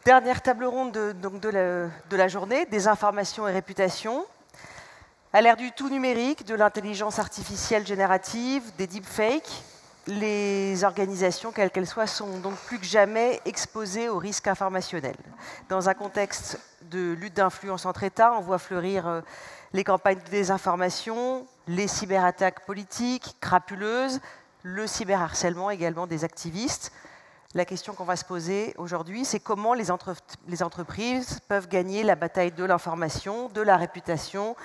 Dernière table ronde de la journée, des informations et réputation. À l'ère du tout numérique, de l'intelligence artificielle générative, des deepfakes, les organisations, quelles qu'elles soient, sont donc plus que jamais exposées aux risques informationnels. Dans un contexte de lutte d'influence entre États, on voit fleurir les campagnes de désinformation, les cyberattaques politiques, crapuleuses, le cyberharcèlement également des activistes. La question qu'on va se poser aujourd'hui, c'est comment les entreprises peuvent gagner la bataille de l'information, de la réputation,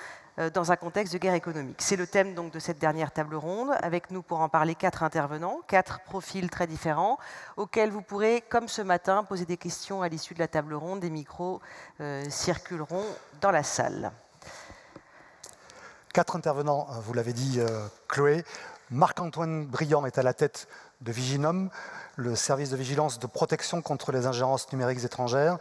dans un contexte de guerre économique. C'est le thème donc de cette dernière table ronde. Avec nous pour en parler 4 intervenants, 4 profils très différents, auxquels vous pourrez, comme ce matin, poser des questions à l'issue de la table ronde. Des micros circuleront dans la salle. 4 intervenants, vous l'avez dit, Chloé. Marc-Antoine Briand est à la tête de Viginum, le service de vigilance de protection contre les ingérences numériques étrangères,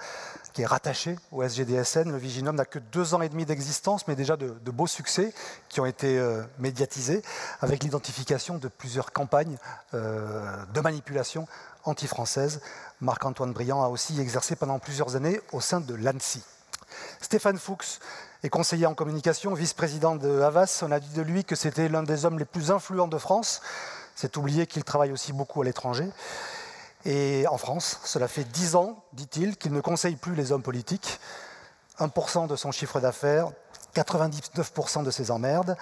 qui est rattaché au SGDSN. Le Viginum n'a que 2 ans et demi d'existence, mais déjà de beaux succès qui ont été médiatisés, avec l'identification de plusieurs campagnes de manipulation anti-française. Marc-Antoine Briand a aussi exercé pendant plusieurs années au sein de l'ANSSI. Stéphane Fuchs est conseiller en communication, vice-président de Havas. On a dit de lui que c'était l'un des hommes les plus influents de France. C'est oublier qu'il travaille aussi beaucoup à l'étranger. Et en France, cela fait 10 ans, dit-il, qu'il ne conseille plus les hommes politiques. 1% de son chiffre d'affaires, 99% de ses emmerdes.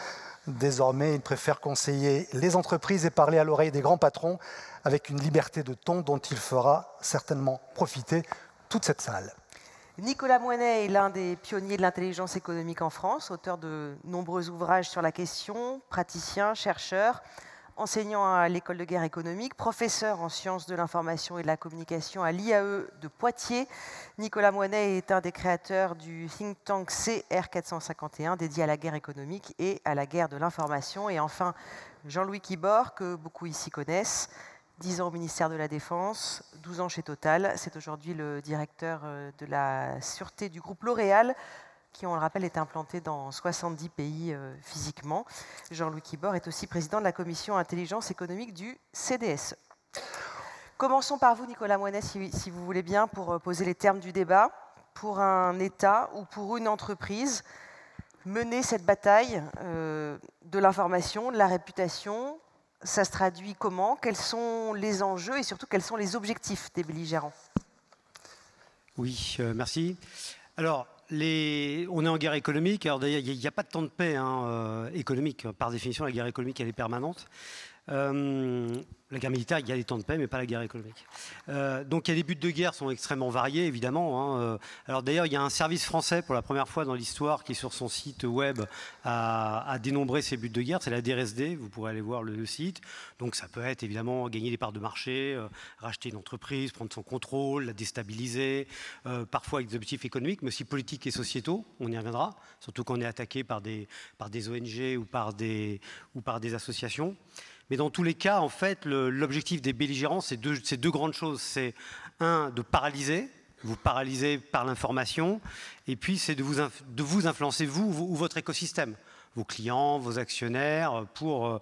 Désormais, il préfère conseiller les entreprises et parler à l'oreille des grands patrons avec une liberté de ton dont il fera certainement profiter toute cette salle. Nicolas Moinet est l'un des pionniers de l'intelligence économique en France, auteur de nombreux ouvrages sur la question, praticien, chercheur, enseignant à l'école de guerre économique, professeur en sciences de l'information et de la communication à l'IAE de Poitiers. Nicolas Moinet est un des créateurs du think tank CR451 dédié à la guerre économique et à la guerre de l'information. Et enfin, Jean-Louis Quibord, que beaucoup ici connaissent, 10 ans au ministère de la Défense, 12 ans chez Total. C'est aujourd'hui le directeur de la sûreté du groupe L'Oréal, qui, on le rappelle, est implanté dans 70 pays physiquement. Jean-Louis Quibord est aussi président de la commission intelligence économique du CDSE. Commençons par vous, Nicolas Moinet, si vous voulez bien, pour poser les termes du débat. Pour un État ou pour une entreprise, mener cette bataille de l'information, de la réputation, ça se traduit comment? Quels sont les enjeux et surtout quels sont les objectifs des belligérants? Oui, merci. Alors, on est en guerre économique. Alors d'ailleurs, il n'y a pas de temps de paix économique. Par définition, la guerre économique, elle est permanente. La guerre militaire, il y a des temps de paix, mais pas la guerre économique. Donc il y a des buts de guerre qui sont extrêmement variés, évidemment. Alors d'ailleurs, il y a un service français, pour la première fois dans l'histoire, qui sur son site web a dénombré ces buts de guerre. C'est la DRSD, vous pourrez aller voir le site. Donc ça peut être évidemment gagner des parts de marché, racheter une entreprise, prendre son contrôle, la déstabiliser, parfois avec des objectifs économiques, mais aussi politiques et sociétaux, on y reviendra, surtout quand on est attaqué par des ONG ou par des associations. Mais dans tous les cas, en fait, l'objectif des belligérants, c'est deux grandes choses. C'est un, de paralyser, vous paralyser par l'information, et puis c'est de vous influencer, vous ou votre écosystème, vos clients, vos actionnaires, pour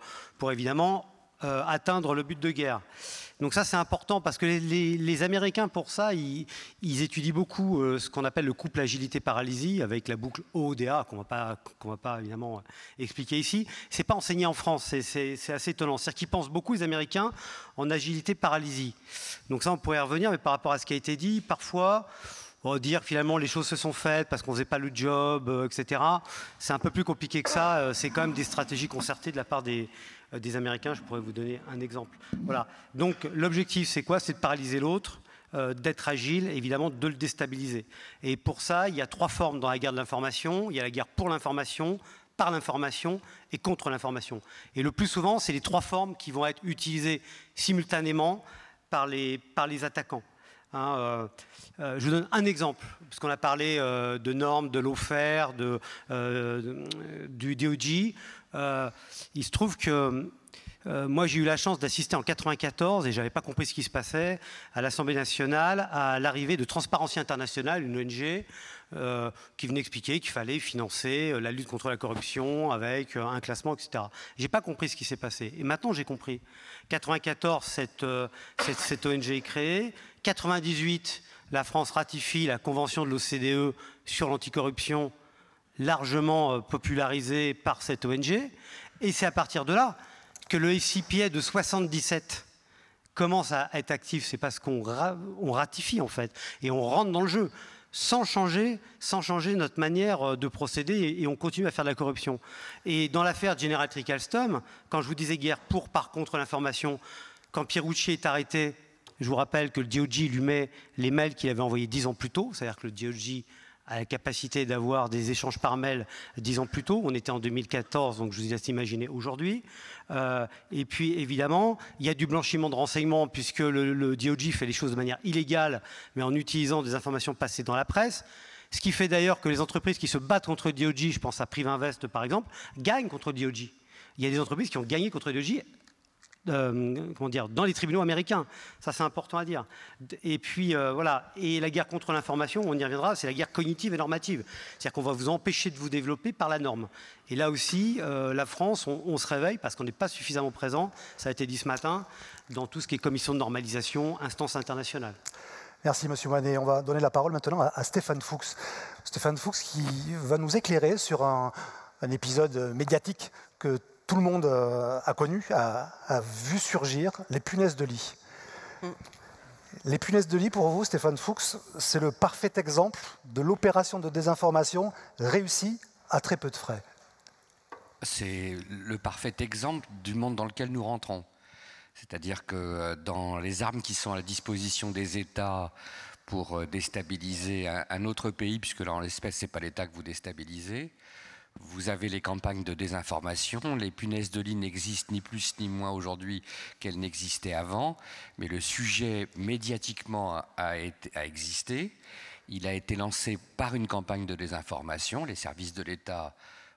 évidemment atteindre le but de guerre. Donc ça, c'est important parce que les Américains, pour ça, ils étudient beaucoup ce qu'on appelle le couple agilité-paralysie avec la boucle OODA, qu'on va pas évidemment expliquer ici. C'est pas enseigné en France, c'est assez étonnant. C'est-à-dire qu'ils pensent beaucoup, les Américains, en agilité-paralysie. Donc ça, on pourrait y revenir, mais par rapport à ce qui a été dit, parfois, on va dire finalement les choses se sont faites parce qu'on ne faisait pas le job, etc. C'est un peu plus compliqué que ça. C'est quand même des stratégies concertées de la part des Américains. Je pourrais vous donner un exemple. Voilà. Donc l'objectif, c'est quoi? C'est de paralyser l'autre, d'être agile, évidemment de le déstabiliser. Et pour ça, il y a 3 formes dans la guerre de l'information. Il y a la guerre pour l'information, par l'information et contre l'information. Et le plus souvent, c'est les 3 formes qui vont être utilisées simultanément par les attaquants. Je vous donne un exemple, puisqu'on a parlé de normes, de lawfare, du DOJ. Il se trouve que moi, j'ai eu la chance d'assister en 1994, et je n'avais pas compris ce qui se passait, à l'Assemblée nationale, à l'arrivée de Transparency International, une ONG, qui venait expliquer qu'il fallait financer la lutte contre la corruption avec un classement, etc. Je n'ai pas compris ce qui s'est passé. Et maintenant, j'ai compris. 1994, cette ONG est créée. 1998, la France ratifie la convention de l'OCDE sur l'anticorruption, largement popularisée par cette ONG. Et c'est à partir de là que le FCPA de 77 commence à être actif. C'est parce qu'on ratifie, en fait, et on rentre dans le jeu, sans changer notre manière de procéder, et on continue à faire de la corruption. Et dans l'affaire General Electric Alstom, quand je vous disais guerre pour, par, contre l'information, quand Pierucci est arrêté, je vous rappelle que le DOJ lui met les mails qu'il avait envoyés 10 ans plus tôt, c'est-à-dire que le DOJ a la capacité d'avoir des échanges par mail 10 ans plus tôt. On était en 2014, donc je vous laisse imaginer aujourd'hui. Et puis, évidemment, il y a du blanchiment de renseignements, puisque le DOJ fait les choses de manière illégale, mais en utilisant des informations passées dans la presse. Ce qui fait d'ailleurs que les entreprises qui se battent contre le DOJ, je pense à Privinvest par exemple, gagnent contre le DOJ. Il y a des entreprises qui ont gagné contre le DOJ dans les tribunaux américains. Ça, c'est important à dire. Et puis, voilà. Et la guerre contre l'information, on y reviendra, c'est la guerre cognitive et normative. C'est-à-dire qu'on va vous empêcher de vous développer par la norme. Et là aussi, la France, on se réveille parce qu'on n'est pas suffisamment présent, ça a été dit ce matin, dans tout ce qui est commission de normalisation, instance internationale. Merci, Monsieur Moinet. On va donner la parole maintenant à Stéphane Fuchs. Stéphane Fuchs qui va nous éclairer sur un épisode médiatique que tout le monde a connu, a vu surgir, les punaises de lit. Les punaises de lit, pour vous, Stéphane Fuchs, c'est le parfait exemple de l'opération de désinformation réussie à très peu de frais. C'est le parfait exemple du monde dans lequel nous rentrons. C'est-à-dire que dans les armes qui sont à la disposition des États pour déstabiliser un autre pays, puisque là, en l'espèce, ce n'est pas l'État que vous déstabilisez, vous avez les campagnes de désinformation. Les punaises de lit n'existent ni plus ni moins aujourd'hui qu'elles n'existaient avant, mais le sujet médiatiquement a existé. Il a été lancé par une campagne de désinformation. Les services de l'État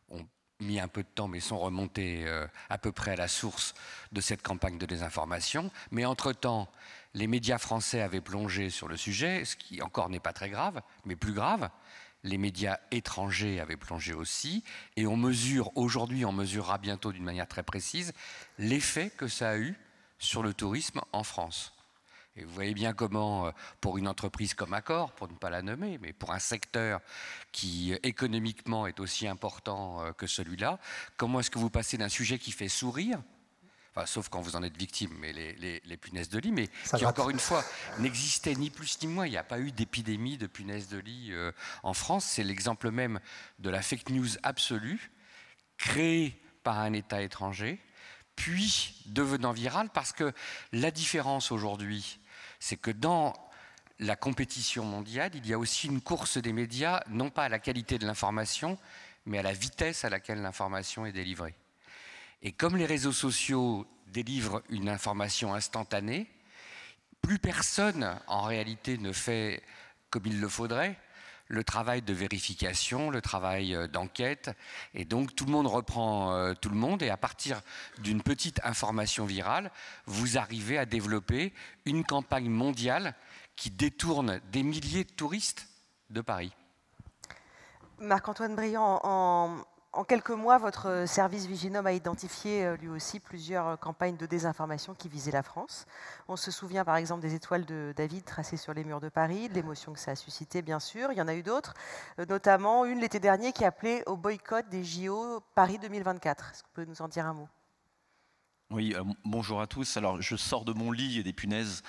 ont mis un peu de temps, mais sont remontés à peu près à la source de cette campagne de désinformation. Mais entre-temps, les médias français avaient plongé sur le sujet, ce qui encore n'est pas très grave, mais plus grave. Les médias étrangers avaient plongé aussi, et on mesure aujourd'hui, on mesurera bientôt d'une manière très précise, l'effet que ça a eu sur le tourisme en France. Et vous voyez bien comment, pour une entreprise comme Accor, pour ne pas la nommer, mais pour un secteur qui économiquement est aussi important que celui-là, comment est-ce que vous passez d'un sujet qui fait sourire, enfin, sauf quand vous en êtes victime, mais les punaises de lit, mais qui, encore une fois, n'existait ni plus ni moins. Il n'y a pas eu d'épidémie de punaises de lit en France. C'est l'exemple même de la fake news absolue, créée par un État étranger, puis devenant virale, parce que la différence aujourd'hui, c'est que dans la compétition mondiale, il y a aussi une course des médias, non pas à la qualité de l'information, mais à la vitesse à laquelle l'information est délivrée. Et comme les réseaux sociaux délivrent une information instantanée, plus personne, en réalité, ne fait comme il le faudrait, le travail de vérification, le travail d'enquête. Et donc, tout le monde reprend tout le monde. Et à partir d'une petite information virale, vous arrivez à développer une campagne mondiale qui détourne des milliers de touristes de Paris. Marc-Antoine Briand, en quelques mois, votre service Viginum a identifié lui aussi plusieurs campagnes de désinformation qui visaient la France. On se souvient par exemple des étoiles de David tracées sur les murs de Paris, de l'émotion que ça a suscité bien sûr. Il y en a eu d'autres, notamment une l'été dernier qui appelait au boycott des JO Paris 2024. Est-ce que vous pouvez nous en dire un mot ? Oui, bonjour à tous. Alors, je sors de mon lit et des punaises,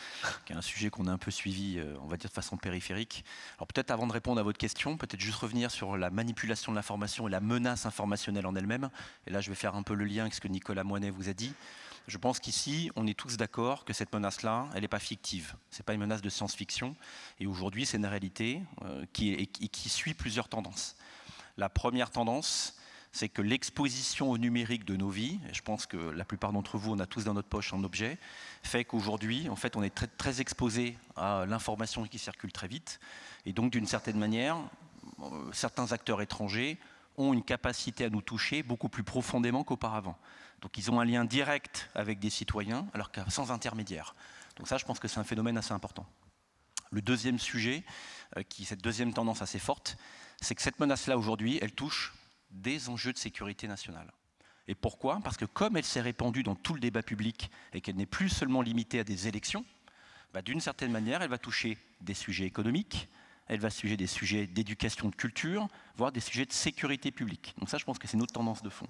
qui est un sujet qu'on a un peu suivi, on va dire de façon périphérique. Alors, peut-être avant de répondre à votre question, peut-être juste revenir sur la manipulation de l'information et la menace informationnelle en elle-même. Et là, je vais faire un peu le lien avec ce que Nicolas Moinet vous a dit. Je pense qu'ici, on est tous d'accord que cette menace-là, elle n'est pas fictive. Ce n'est pas une menace de science-fiction. Et aujourd'hui, c'est une réalité qui suit plusieurs tendances. La première tendance, c'est que l'exposition au numérique de nos vies, et je pense que la plupart d'entre vous, on a tous dans notre poche un objet, fait qu'aujourd'hui, en fait, on est très, très exposé à l'information qui circule très vite. Et donc, d'une certaine manière, certains acteurs étrangers ont une capacité à nous toucher beaucoup plus profondément qu'auparavant. Donc, ils ont un lien direct avec des citoyens, alors que sans intermédiaire. Donc ça, je pense que c'est un phénomène assez important. Le deuxième sujet, cette deuxième tendance assez forte, c'est que cette menace-là, aujourd'hui, elle touche des enjeux de sécurité nationale. Et pourquoi ? Parce que comme elle s'est répandue dans tout le débat public et qu'elle n'est plus seulement limitée à des élections, d'une certaine manière, elle va toucher des sujets économiques, elle va toucher des sujets d'éducation, de culture, voire des sujets de sécurité publique. Donc ça, je pense que c'est une autre tendance de fond.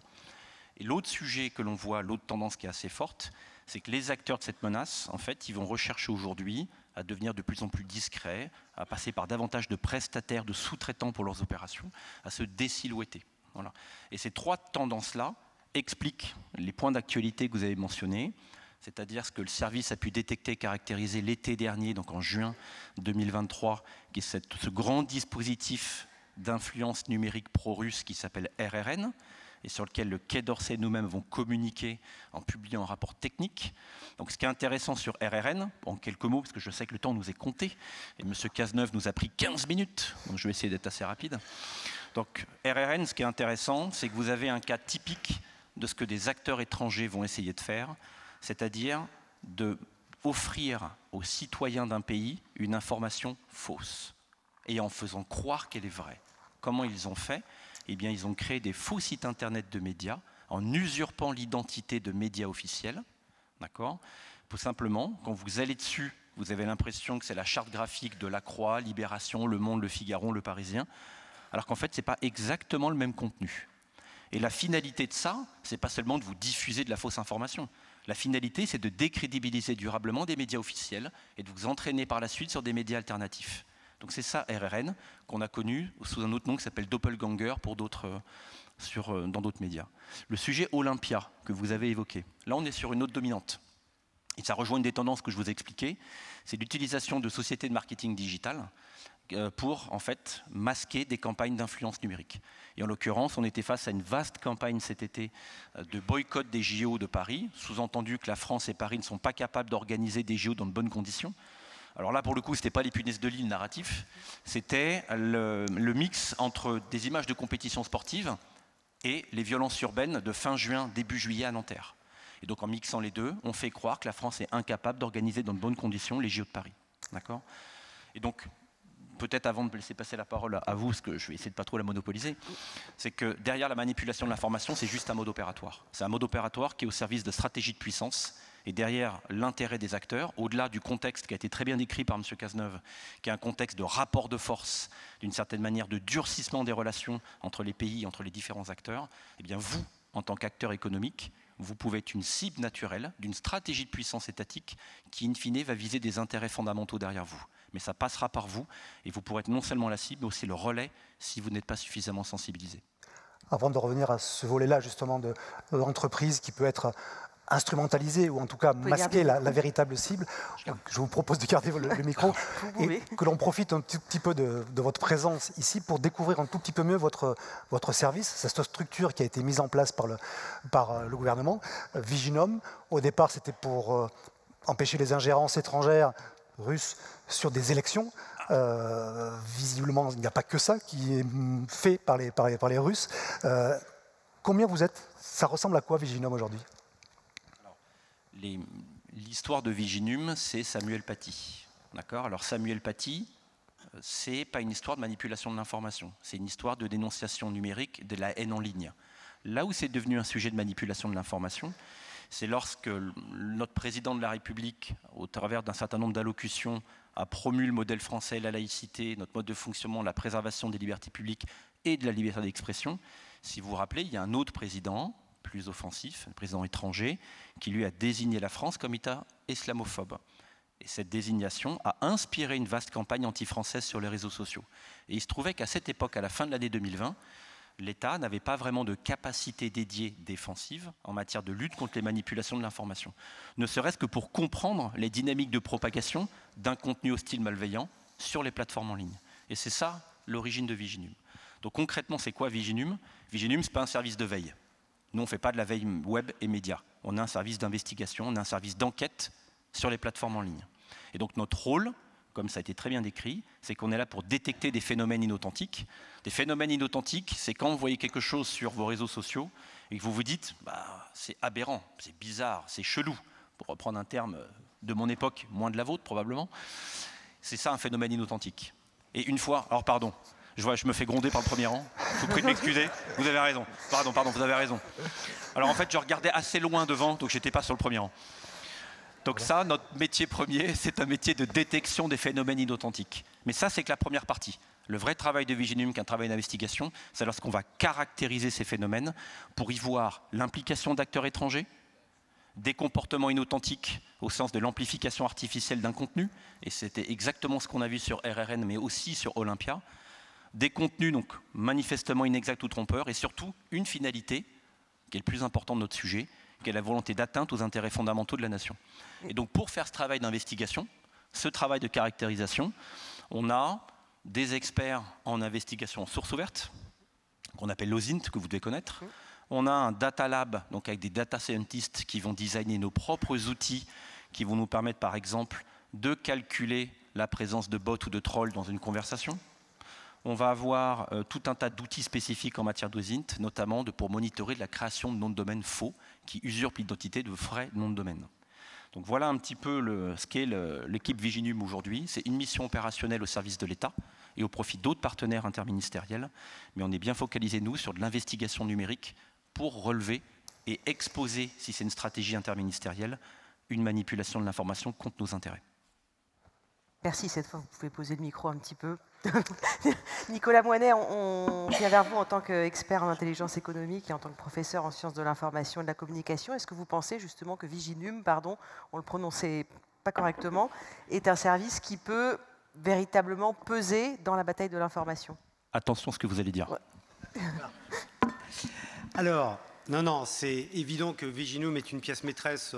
Et l'autre sujet que l'on voit, l'autre tendance qui est assez forte, c'est que les acteurs de cette menace, en fait, ils vont rechercher aujourd'hui à devenir de plus en plus discrets, à passer par davantage de prestataires, de sous-traitants pour leurs opérations, à se désilhouetter. Voilà. Et ces trois tendances-là expliquent les points d'actualité que vous avez mentionnés, c'est-à-dire ce que le service a pu détecter et caractériser l'été dernier, donc en juin 2023, qui est ce grand dispositif d'influence numérique pro-russe qui s'appelle RRN, et sur lequel le Quai d'Orsay nous-mêmes vont communiquer en publiant un rapport technique. Donc ce qui est intéressant sur RRN, en quelques mots, parce que je sais que le temps nous est compté, et M. Cazeneuve nous a pris 15 minutes, donc je vais essayer d'être assez rapide. Donc RRN, ce qui est intéressant, c'est que vous avez un cas typique de ce que des acteurs étrangers vont essayer de faire, c'est-à-dire d'offrir aux citoyens d'un pays une information fausse, et en faisant croire qu'elle est vraie. Comment ils ont fait ? Eh bien, ils ont créé des faux sites internet de médias en usurpant l'identité de médias officiels. D'accord ? Tout simplement, quand vous allez dessus, vous avez l'impression que c'est la charte graphique de La Croix, Libération, Le Monde, Le Figaro, Le Parisien, alors qu'en fait, ce n'est pas exactement le même contenu. Et la finalité de ça, ce n'est pas seulement de vous diffuser de la fausse information. La finalité, c'est de décrédibiliser durablement des médias officiels et de vous entraîner par la suite sur des médias alternatifs. Donc c'est ça RRN qu'on a connu sous un autre nom qui s'appelle Doppelganger pour d'autres, dans d'autres médias. Le sujet Olympia que vous avez évoqué, là on est sur une autre dominante. Et ça rejoint une des tendances que je vous ai expliquées, c'est l'utilisation de sociétés de marketing digital pour en fait masquer des campagnes d'influence numérique. Et en l'occurrence, on était face à une vaste campagne cet été de boycott des JO de Paris, sous-entendu que la France et Paris ne sont pas capables d'organiser des JO dans de bonnes conditions. Alors là, pour le coup, ce n'était pas les punaises de lit, le narratif, c'était le mix entre des images de compétition sportive et les violences urbaines de fin juin, début juillet à Nanterre. Et donc en mixant les deux, on fait croire que la France est incapable d'organiser dans de bonnes conditions les JO de Paris. D'accord ? Et donc, peut-être avant de laisser passer la parole à vous, parce que je vais essayer de pas trop la monopoliser, c'est que derrière la manipulation de l'information, c'est juste un mode opératoire. C'est un mode opératoire qui est au service de stratégies de puissance. Et derrière l'intérêt des acteurs, au-delà du contexte qui a été très bien décrit par M. Cazeneuve, qui est un contexte de rapport de force, d'une certaine manière de durcissement des relations entre les pays, entre les différents acteurs, eh bien vous, en tant qu'acteur économique, vous pouvez être une cible naturelle d'une stratégie de puissance étatique qui, in fine, va viser des intérêts fondamentaux derrière vous. Mais ça passera par vous, et vous pourrez être non seulement la cible, mais aussi le relais si vous n'êtes pas suffisamment sensibilisé. Avant de revenir à ce volet-là, justement, de l'entreprise qui peut être instrumentaliser ou en tout cas masquer la véritable cible. Je vous propose de garder le micro et que l'on profite un tout petit peu de votre présence ici pour découvrir un tout petit peu mieux votre service, cette structure qui a été mise en place par le gouvernement, Viginum. Au départ, c'était pour empêcher les ingérences étrangères russes sur des élections. Visiblement, il n'y a pas que ça qui est fait par les Russes. Combien vous êtes? Ça ressemble à quoi Viginum aujourd'hui? L'histoire de Viginum, c'est Samuel Paty. D'accord ? Alors Samuel Paty, c'est pas une histoire de manipulation de l'information, c'est une histoire de dénonciation numérique de la haine en ligne. Là où c'est devenu un sujet de manipulation de l'information, c'est lorsque notre président de la République, au travers d'un certain nombre d'allocutions, a promu le modèle français, la laïcité, notre mode de fonctionnement, la préservation des libertés publiques et de la liberté d'expression. Si vous vous rappelez, il y a un autre président, plus offensif, un président étranger, qui lui a désigné la France comme État islamophobe. Et cette désignation a inspiré une vaste campagne anti-française sur les réseaux sociaux. Et il se trouvait qu'à cette époque, à la fin de l'année 2020, l'État n'avait pas vraiment de capacité dédiée défensive en matière de lutte contre les manipulations de l'information. Ne serait-ce que pour comprendre les dynamiques de propagation d'un contenu hostile malveillant sur les plateformes en ligne. Et c'est ça l'origine de Viginum. Donc concrètement, c'est quoi Viginum? Viginum, ce n'est pas un service de veille. Nous, on ne fait pas de la veille web et médias. On a un service d'investigation, on a un service d'enquête sur les plateformes en ligne. Et donc notre rôle, comme ça a été très bien décrit, c'est qu'on est là pour détecter des phénomènes inauthentiques. Des phénomènes inauthentiques, c'est quand vous voyez quelque chose sur vos réseaux sociaux et que vous vous dites c'est aberrant, c'est bizarre, c'est chelou, pour reprendre un terme de mon époque, moins de la vôtre probablement. C'est ça un phénomène inauthentique. Et une fois, alors pardon, je me fais gronder par le premier rang. Je vous prie de m'excuser. Vous avez raison. Pardon, vous avez raison. Alors en fait, je regardais assez loin devant, donc j'étais pas sur le premier rang. Donc ça, notre métier premier, c'est un métier de détection des phénomènes inauthentiques. Mais ça, c'est que la première partie. Le vrai travail de Viginum, qui est un travail d'investigation, c'est lorsqu'on va caractériser ces phénomènes pour y voir l'implication d'acteurs étrangers, des comportements inauthentiques au sens de l'amplification artificielle d'un contenu, et c'était exactement ce qu'on a vu sur RRN, mais aussi sur Olympia, des contenus donc manifestement inexacts ou trompeurs, et surtout une finalité, qui est le plus important de notre sujet, qui est la volonté d'atteinte aux intérêts fondamentaux de la nation. Et donc pour faire ce travail d'investigation, ce travail de caractérisation, on a des experts en investigation en source ouverte, qu'on appelle l'OSINT, que vous devez connaître. On a un data lab, donc avec des data scientists qui vont designer nos propres outils, qui vont nous permettre par exemple de calculer la présence de bots ou de trolls dans une conversation. On va avoir tout un tas d'outils spécifiques en matière d'OSINT, notamment pour monitorer la création de noms de domaine faux qui usurpent l'identité de vrais noms de domaine. Donc voilà un petit peu ce qu'est l'équipe Viginum aujourd'hui. C'est une mission opérationnelle au service de l'État et au profit d'autres partenaires interministériels. Mais on est bien focalisé, nous, sur de l'investigation numérique pour relever et exposer, si c'est une stratégie interministérielle, une manipulation de l'information contre nos intérêts. Merci, cette fois, vous pouvez poser le micro un petit peu. Nicolas Moinet, on vient vers vous en tant qu'expert en intelligence économique et en tant que professeur en sciences de l'information et de la communication. Est-ce que vous pensez justement que Viginum, pardon, on le prononçait pas correctement, est un service qui peut véritablement peser dans la bataille de l'information? Attention à ce que vous allez dire. Ouais. Alors, non, c'est évident que Viginum est une pièce maîtresse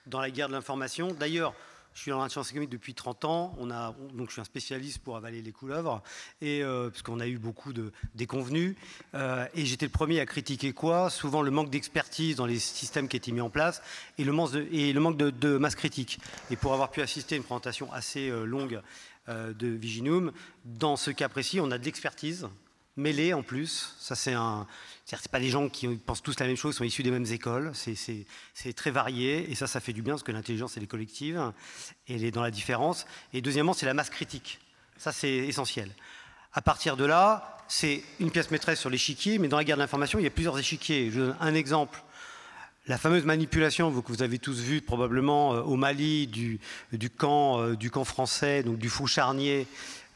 dans la guerre de l'information. D'ailleurs, je suis dans la science économique depuis 30 ans, donc je suis un spécialiste pour avaler les couleuvres, parce qu'on a eu beaucoup de déconvenus, et j'étais le premier à critiquer souvent le manque d'expertise dans les systèmes qui étaient mis en place, et le manque de masse critique. Et pour avoir pu assister à une présentation assez longue de Viginum, dans ce cas précis, on a de l'expertise, mêlée en plus, ça c'est pas des gens qui pensent tous la même chose, sont issus des mêmes écoles, c'est très varié, et ça fait du bien, parce que l'intelligence elle est collective, et elle est dans la différence. Et deuxièmement, c'est la masse critique, ça c'est essentiel. À partir de là, c'est une pièce maîtresse sur l'échiquier, mais dans la guerre de l'information, il y a plusieurs échiquiers. Je donne un exemple. La fameuse manipulation que vous avez tous vue probablement au Mali du camp français, donc du Fou Charnier,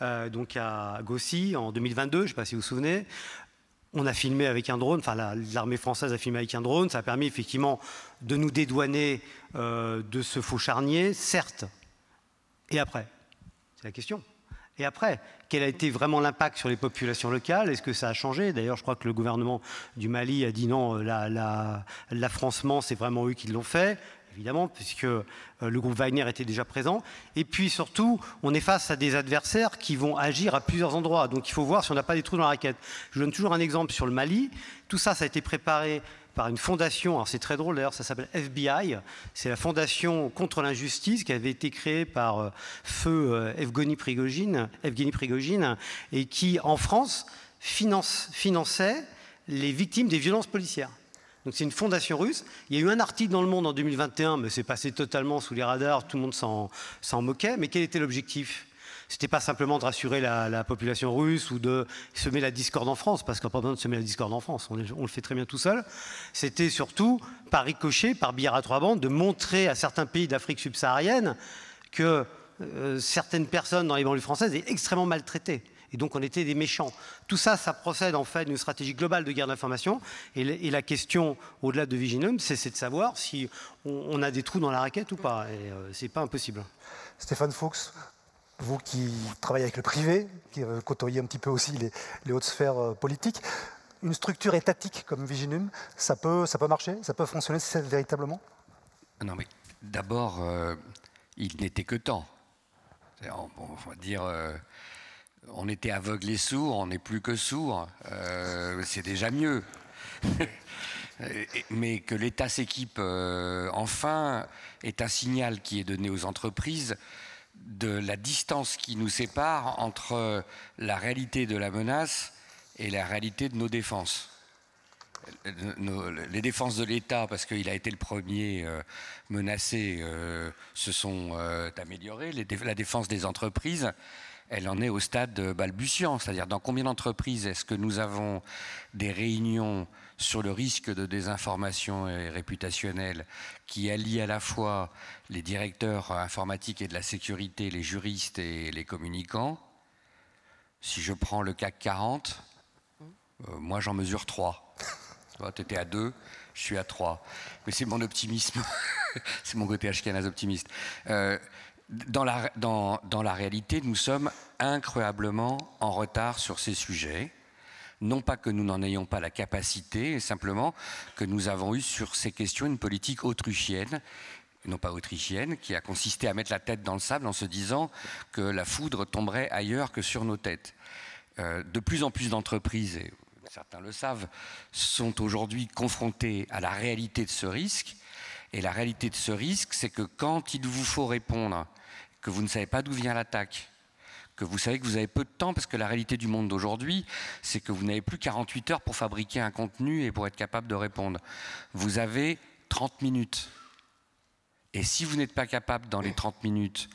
donc à Gossi en 2022, je ne sais pas si vous vous souvenez. On a filmé avec un drone, enfin l'armée française a filmé avec un drone, ça a permis effectivement de nous dédouaner de ce Faux Charnier, certes. Et après? C'est la question. Et après, quel a été vraiment l'impact sur les populations locales? Est-ce que ça a changé? D'ailleurs, je crois que le gouvernement du Mali a dit non, l'affrancement, c'est vraiment eux qui l'ont fait, évidemment, puisque le groupe Wagner était déjà présent. Et puis surtout, on est face à des adversaires qui vont agir à plusieurs endroits. Donc il faut voir si on n'a pas des trous dans la raquette. Je donne toujours un exemple sur le Mali. Tout ça, ça a été préparé par une fondation, alors c'est très drôle d'ailleurs, ça s'appelle FBI, c'est la fondation contre l'injustice qui avait été créée par feu Evgeny Prigogine, et qui, en France, finançait les victimes des violences policières. Donc c'est une fondation russe. Il y a eu un article dans Le Monde en 2021, mais c'est passé totalement sous les radars, tout le monde s'en moquait. Mais quel était l'objectif? C'était pas simplement de rassurer la population russe ou de semer la discorde en France, parce qu'on n'a pas besoin de semer la discorde en France, on le fait très bien tout seul. C'était surtout, par ricochet, par billard à trois bandes, de montrer à certains pays d'Afrique subsaharienne que certaines personnes dans les banlieues françaises étaient extrêmement maltraitées. Et donc on était des méchants. Tout ça, ça procède en fait d'une stratégie globale de guerre d'information. Et la question, au-delà de Viginum, c'est de savoir si on a des trous dans la raquette ou pas. Et c'est pas impossible. Stéphane Fuchs, vous qui travaillez avec le privé, qui côtoyez un petit peu aussi les hautes sphères politiques, une structure étatique comme Viginum, ça peut marcher? Ça peut fonctionner véritablement? Non, mais d'abord, il n'était que temps. On va dire, on était aveugle et sourd, on n'est plus que sourd. C'est déjà mieux. Mais que l'État s'équipe enfin est un signal qui est donné aux entreprises de la distance qui nous sépare entre la réalité de la menace et la réalité de nos défenses. Les défenses de l'État, parce qu'il a été le premier menacé, se sont améliorées. La défense des entreprises, elle en est au stade balbutiant. C'est-à-dire, dans combien d'entreprises est-ce que nous avons des réunions sur le risque de désinformation réputationnelle qui allient à la fois les directeurs informatiques et de la sécurité, les juristes et les communicants. Si je prends le CAC 40, moi j'en mesure 3. Tu étais à 2, je suis à 3. Mais c'est mon optimisme, c'est mon côté ashkénaze optimiste. Dans la réalité, nous sommes incroyablement en retard sur ces sujets. Non pas que nous n'en ayons pas la capacité, simplement que nous avons eu sur ces questions une politique autrichienne, non pas autrichienne, qui a consisté à mettre la tête dans le sable en se disant que la foudre tomberait ailleurs que sur nos têtes. De plus en plus d'entreprises, et certains le savent, sont aujourd'hui confrontées à la réalité de ce risque. Et la réalité de ce risque, c'est que quand il vous faut répondre, que vous ne savez pas d'où vient l'attaque, que vous savez que vous avez peu de temps, parce que la réalité du monde d'aujourd'hui, c'est que vous n'avez plus 48 heures pour fabriquer un contenu et pour être capable de répondre. Vous avez 30 minutes. Et si vous n'êtes pas capable dans les 30 minutes,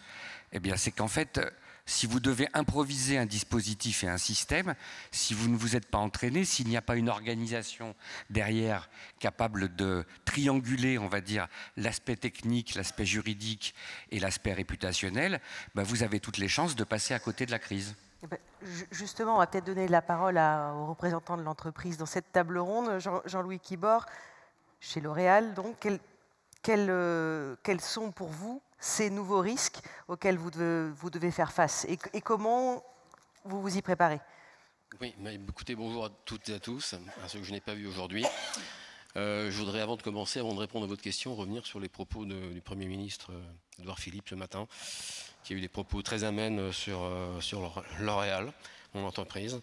eh bien c'est qu'en fait, si vous devez improviser un dispositif et un système, si vous ne vous êtes pas entraîné, s'il n'y a pas une organisation derrière capable de trianguler, on va dire, l'aspect technique, l'aspect juridique et l'aspect réputationnel, ben vous avez toutes les chances de passer à côté de la crise. Justement, on va peut-être donner la parole aux représentants de l'entreprise dans cette table ronde. Jean-Louis Kibord, chez L'Oréal, donc, quels sont pour vous ces nouveaux risques auxquels vous devez faire face et comment vous vous y préparez? Oui, écoutez, bonjour à toutes et à tous, à ceux que je n'ai pas vus aujourd'hui. Je voudrais, avant de répondre à votre question, revenir sur les propos du Premier ministre Édouard Philippe ce matin, qui a eu des propos très amènes sur L'Oréal, mon entreprise.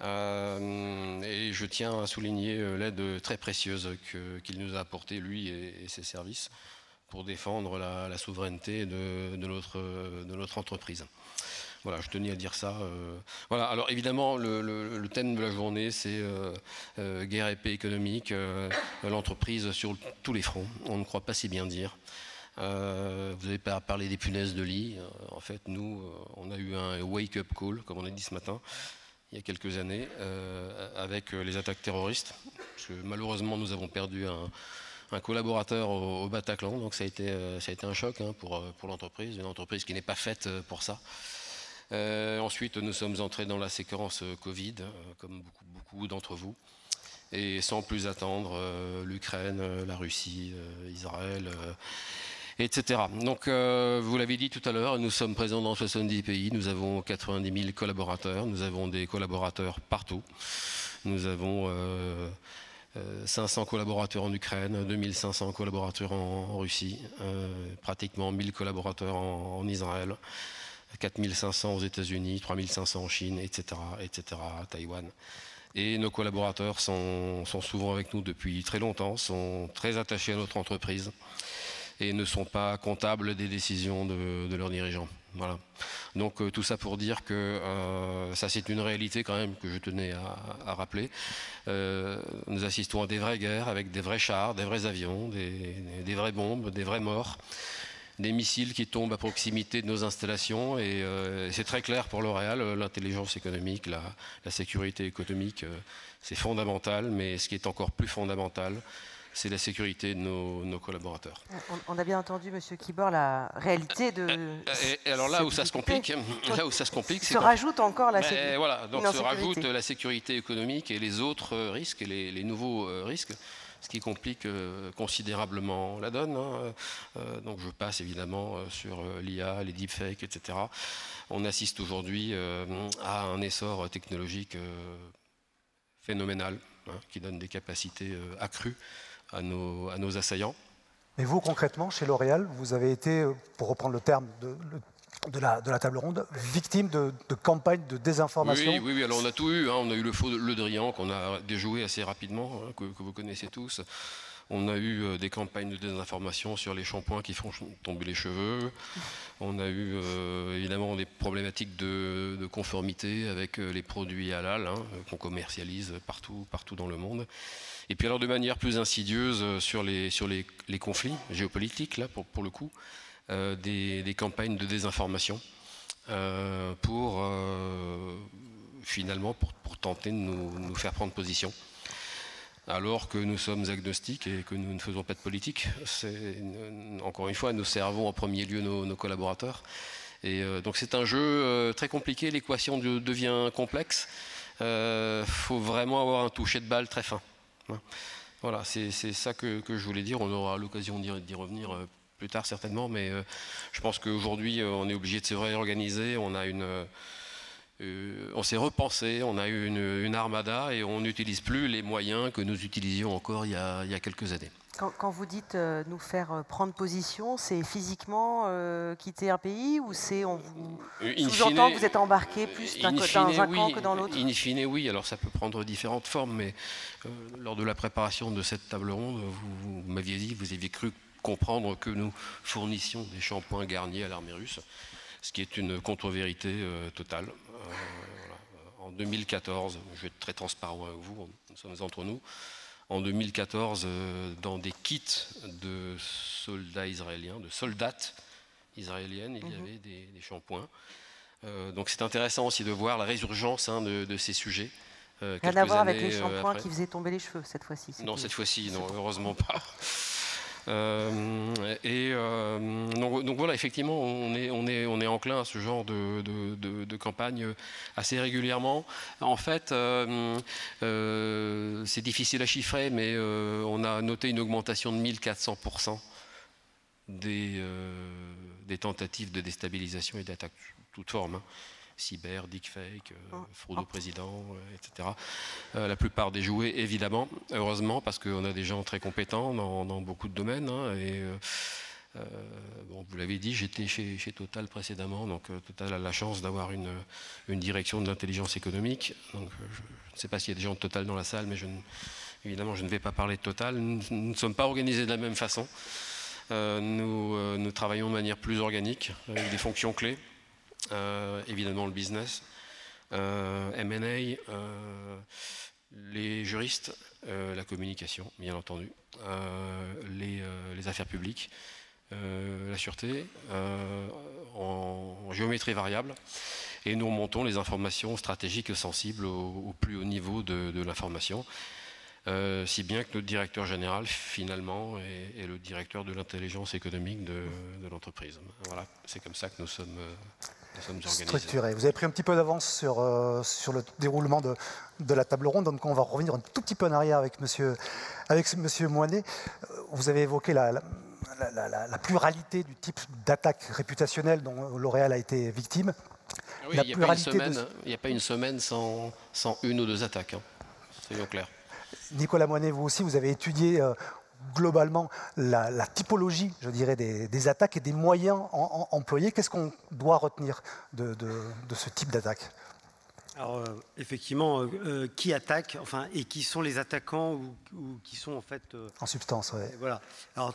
Et je tiens à souligner l'aide très précieuse qu'il nous a apportée, lui et ses services, pour défendre la souveraineté de notre entreprise. Voilà, je tenais à dire ça. Voilà, alors évidemment, le thème de la journée, c'est guerre et paix économique, l'entreprise sur tous les fronts. On ne croit pas si bien dire. Vous avez parlé des punaises de lit. En fait, nous, on a eu un wake-up call, comme on a dit ce matin, il y a quelques années, avec les attaques terroristes. Parce que malheureusement, nous avons perdu un collaborateur au Bataclan, donc ça a été un choc pour l'entreprise, une entreprise qui n'est pas faite pour ça. Ensuite, nous sommes entrés dans la séquence Covid, comme beaucoup d'entre vous, et sans plus attendre, l'Ukraine, la Russie, Israël, etc. Donc, vous l'avez dit tout à l'heure, nous sommes présents dans 70 pays, nous avons 90 000 collaborateurs, nous avons des collaborateurs partout, nous avons 500 collaborateurs en Ukraine, 2500 collaborateurs en Russie, pratiquement 1000 collaborateurs en Israël, 4500 aux États-Unis, 3500 en Chine, etc., à Taïwan. Et nos collaborateurs sont souvent avec nous depuis très longtemps, sont très attachés à notre entreprise et ne sont pas comptables des décisions de leurs dirigeants. Voilà. Donc tout ça pour dire que ça c'est une réalité quand même que je tenais à rappeler. Nous assistons à des vraies guerres avec des vrais chars, des vrais avions, des vraies bombes, des vrais morts, des missiles qui tombent à proximité de nos installations et c'est très clair pour L'Oréal, l'intelligence économique, la sécurité économique, c'est fondamental, mais ce qui est encore plus fondamental, c'est la sécurité de nos collaborateurs. On a bien entendu, M. Kibord, la réalité de... Et alors là où ça se complique, c'est... Se rajoute encore la sécurité. Voilà, donc se rajoute la sécurité économique et les autres risques, et les nouveaux risques, ce qui complique considérablement la donne. Donc je passe évidemment sur l'IA, les deepfakes, etc. On assiste aujourd'hui à un essor technologique phénoménal, qui donne des capacités accrues à nos assaillants. Mais vous, concrètement, chez L'Oréal, vous avez été, pour reprendre le terme de la table ronde, victime de campagnes de désinformation. Oui, alors on a tout eu. On a eu le faux Le Drian qu'on a déjoué assez rapidement, que vous connaissez tous. On a eu des campagnes de désinformation sur les shampoings qui font tomber les cheveux. On a eu évidemment des problématiques de conformité avec les produits halal qu'on commercialise partout dans le monde. Et puis alors de manière plus insidieuse sur les conflits géopolitiques, là pour le coup, des campagnes de désinformation finalement pour tenter de nous faire prendre position. Alors que nous sommes agnostiques et que nous ne faisons pas de politique. Encore une fois, nous servons en premier lieu nos collaborateurs. Et donc c'est un jeu très compliqué, l'équation devient complexe. Faut vraiment avoir un toucher de balle très fin. Voilà, c'est ça que je voulais dire. On aura l'occasion d'y revenir plus tard certainement, mais je pense qu'aujourd'hui on est obligé de se réorganiser. On s'est repensé, on a eu une armada et on n'utilise plus les moyens que nous utilisions encore il y a quelques années. Quand vous dites nous faire prendre position, c'est physiquement quitter un pays ou c'est on vous sous-entend que vous êtes embarqué plus dans un camp que dans l'autre? In fine, oui. Alors ça peut prendre différentes formes, mais lors de la préparation de cette table ronde, vous m'aviez dit, vous aviez cru comprendre que nous fournissions des shampoings Garnier à l'armée russe, ce qui est une contre-vérité totale. Voilà. En 2014, je vais être très transparent avec vous, nous sommes entre nous. En 2014, dans des kits de soldats israéliens, de soldates israéliennes, il y avait des shampoings. Donc c'est intéressant aussi de voir la résurgence de ces sujets. Rien à voir avec les shampoings qui faisaient tomber les cheveux cette fois-ci. Non, cette fois-ci, non, heureusement pas. Donc voilà, effectivement, on est enclin à ce genre de campagne assez régulièrement. En fait, c'est difficile à chiffrer, mais on a noté une augmentation de 1400% des tentatives de déstabilisation et d'attaque de toute forme. Hein. Cyber, deepfake, fraude au président, etc. La plupart déjoués, évidemment, heureusement, parce qu'on a des gens très compétents dans beaucoup de domaines. Hein, et bon, vous l'avez dit, j'étais chez Total précédemment, donc Total a la chance d'avoir une direction de l'intelligence économique. Donc, je ne sais pas s'il y a des gens de Total dans la salle, mais évidemment, je ne vais pas parler de Total. Nous ne sommes pas organisés de la même façon. Nous travaillons de manière plus organique, avec des fonctions clés. Évidemment le business, M&A, les juristes, la communication, bien entendu, les affaires publiques, la sûreté, en géométrie variable. Et nous remontons les informations stratégiques sensibles au plus haut niveau de l'information. Si bien que notre directeur général, finalement, est le directeur de l'intelligence économique de l'entreprise. Voilà, c'est comme ça que nous sommes organisés. Structuré. Vous avez pris un petit peu d'avance sur le déroulement de la table ronde, donc on va revenir un tout petit peu en arrière avec monsieur Moinet. Vous avez évoqué la pluralité du type d'attaque réputationnelle dont L'Oréal a été victime. Oui, il n'y a pas une semaine sans une ou deux attaques, hein. Soyons clairs. Nicolas Moinet, vous aussi, vous avez étudié globalement la typologie, je dirais, des attaques et des moyens employés. Qu'est-ce qu'on doit retenir de ce type d'attaque? Alors, effectivement, qui attaque, enfin, et qui sont les attaquants ou qui sont en fait... en substance, oui. Voilà. Alors,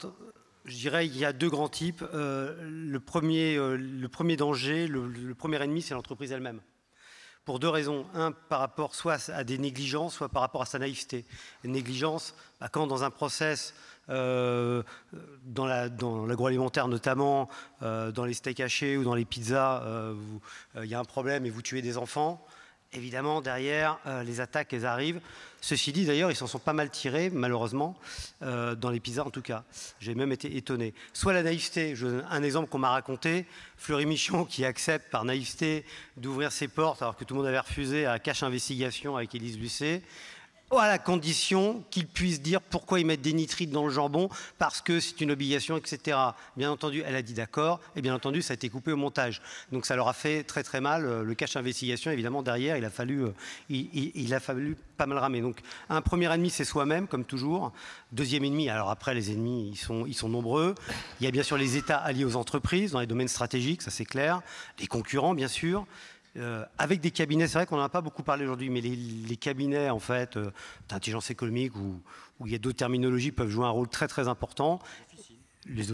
je dirais qu'il y a deux grands types. Le premier danger, le premier ennemi, c'est l'entreprise elle-même. Pour deux raisons. Un, par rapport soit à des négligences, soit par rapport à sa naïveté. Une négligence, quand dans un process, dans l'agroalimentaire notamment, dans les steaks hachés ou dans les pizzas, il y a un problème et vous tuez des enfants, évidemment, derrière, les attaques, elles arrivent. Ceci dit, d'ailleurs, ils s'en sont pas mal tirés, malheureusement, dans les pizzas en tout cas. J'ai même été étonné. Soit la naïveté, un exemple qu'on m'a raconté, Fleury Michon qui accepte par naïveté d'ouvrir ses portes alors que tout le monde avait refusé à Cache Investigation avec Élise Lucet, à la condition qu'ils puissent dire pourquoi ils mettent des nitrites dans le jambon, parce que c'est une obligation, etc. Bien entendu, elle a dit d'accord, et bien entendu, ça a été coupé au montage. Donc ça leur a fait très très mal. Le Cache Investigation, évidemment, derrière, il a fallu pas mal ramer. Donc un premier ennemi, c'est soi-même, comme toujours. Deuxième ennemi, alors après, les ennemis, ils sont nombreux. Il y a bien sûr les États alliés aux entreprises, dans les domaines stratégiques, ça c'est clair. Les concurrents, bien sûr. Avec des cabinets, c'est vrai qu'on n'en a pas beaucoup parlé aujourd'hui, mais les cabinets en fait d'intelligence économique où il y a d'autres terminologies peuvent jouer un rôle très très important.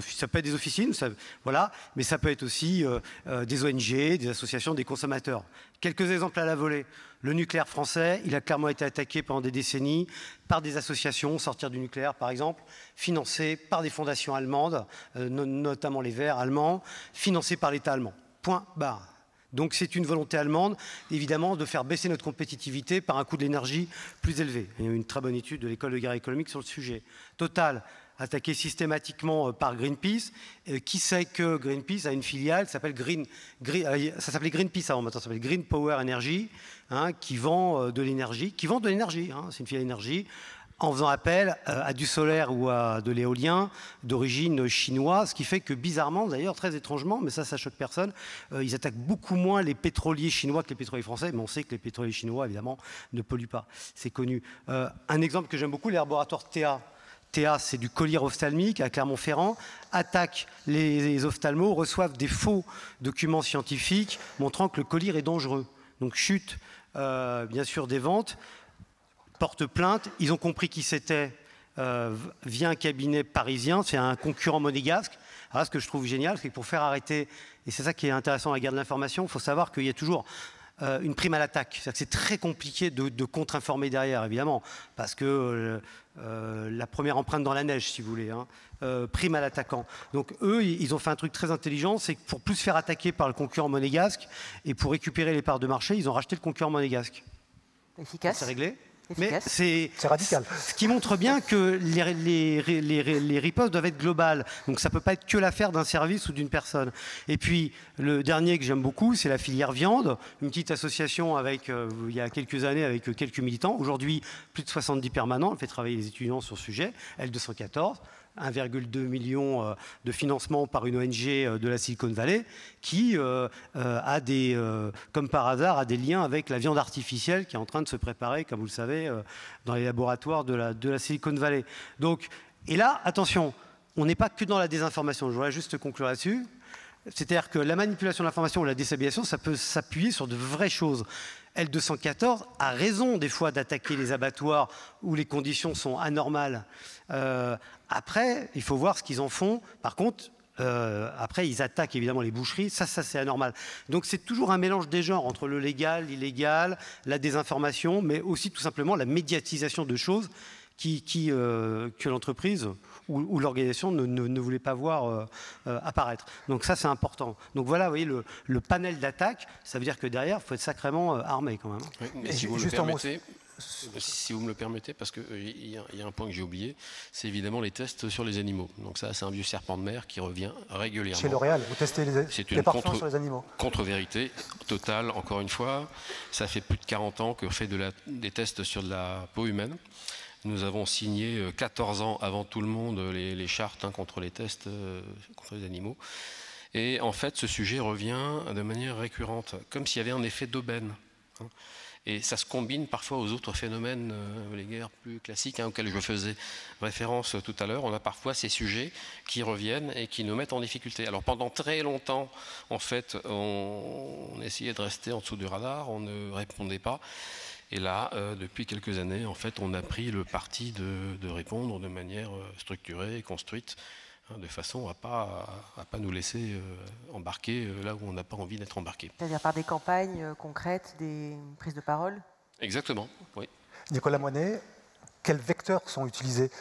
Ça peut être des officines, voilà, mais ça peut être aussi des ONG, des associations, des consommateurs. Quelques exemples à la volée. Le nucléaire français, il a clairement été attaqué pendant des décennies par des associations, Sortir du nucléaire par exemple, financées par des fondations allemandes, notamment les Verts allemands, financées par l'État allemand. Point barre. Donc c'est une volonté allemande, évidemment, de faire baisser notre compétitivité par un coût de l'énergie plus élevé. Il y a eu une très bonne étude de l'école de guerre économique sur le sujet. Total, attaqué systématiquement par Greenpeace. Qui sait que Greenpeace a une filiale qui s'appelle ça s'appelait Greenpeace avant, maintenant ça s'appelle Green Power Energy, hein, qui vend de l'énergie, hein, c'est une filiale énergie, en faisant appel à du solaire ou à de l'éolien d'origine chinoise, ce qui fait que bizarrement, d'ailleurs très étrangement, mais ça choque personne, ils attaquent beaucoup moins les pétroliers chinois que les pétroliers français, mais on sait que les pétroliers chinois, évidemment, ne polluent pas, c'est connu. Un exemple que j'aime beaucoup, les laboratoires Théa. Théa, c'est du collier ophtalmique à Clermont-Ferrand, attaquent les ophtalmos, reçoivent des faux documents scientifiques montrant que le collier est dangereux. Donc chute, bien sûr, des ventes, porte plainte. Ils ont compris qui c'était via un cabinet parisien, c'est un concurrent monégasque. Alors, ce que je trouve génial, c'est que pour faire arrêter, et c'est ça qui est intéressant dans la guerre de l'information, il faut savoir qu'il y a toujours une prime à l'attaque. C'est-à-dire que c'est très compliqué de contre-informer derrière, évidemment, parce que la première empreinte dans la neige, si vous voulez, hein, prime à l'attaquant. Donc eux, ils ont fait un truc très intelligent, c'est que pour plus se faire attaquer par le concurrent monégasque et pour récupérer les parts de marché, ils ont racheté le concurrent monégasque. Efficace. C'est réglé. Efficace. Mais c'est radical. Ce qui montre bien que les ripostes doivent être globales. Donc ça ne peut pas être que l'affaire d'un service ou d'une personne. Et puis le dernier que j'aime beaucoup, c'est la filière viande, une petite association avec, il y a quelques années avec quelques militants. Aujourd'hui, plus de 70 permanents. Elle fait travailler les étudiants sur ce sujet. L214. 1,2 million de financement par une ONG de la Silicon Valley qui a comme par hasard, a des liens avec la viande artificielle qui est en train de se préparer, comme vous le savez, dans les laboratoires de la Silicon Valley. Donc, et là, attention, on n'est pas que dans la désinformation. Je voudrais juste conclure là-dessus. C'est-à-dire que la manipulation de l'information ou la déstabilisation, ça peut s'appuyer sur de vraies choses. L214 a raison des fois d'attaquer les abattoirs où les conditions sont anormales. Après, il faut voir ce qu'ils en font. Par contre, après, ils attaquent évidemment les boucheries. Ça c'est anormal. Donc c'est toujours un mélange des genres entre le légal, l'illégal, la désinformation, mais aussi tout simplement la médiatisation de choses que l'entreprise ou l'organisation ne voulait pas voir apparaître. Donc ça, c'est important. Donc voilà, vous voyez, le panel d'attaque, ça veut dire que derrière, il faut être sacrément armé quand même. Oui, mais si vous me le permettez, parce qu'il y a un point que j'ai oublié, c'est évidemment les tests sur les animaux. Donc ça, c'est un vieux serpent de mer qui revient régulièrement. Chez L'Oréal, vous testez les parfums sur les animaux. Contre-vérité totale, encore une fois. Ça fait plus de 40 ans qu'on fait des tests sur de la peau humaine. Nous avons signé 14 ans avant tout le monde les chartes contre les tests contre les animaux. Et en fait, ce sujet revient de manière récurrente, comme s'il y avait un effet d'aubaine. Et ça se combine parfois aux autres phénomènes, les guerres plus classiques auxquels je faisais référence tout à l'heure. On a parfois ces sujets qui reviennent et qui nous mettent en difficulté. Alors pendant très longtemps, en fait, on essayait de rester en dessous du radar, on ne répondait pas. Et là, depuis quelques années, en fait, on a pris le parti de répondre de manière structurée et construite, de façon à pas nous laisser embarquer là où on n'a pas envie d'être embarqué. C'est-à-dire par des campagnes concrètes, des prises de parole? Exactement, oui. Nicolas Moinet, quels vecteurs sont utilisés?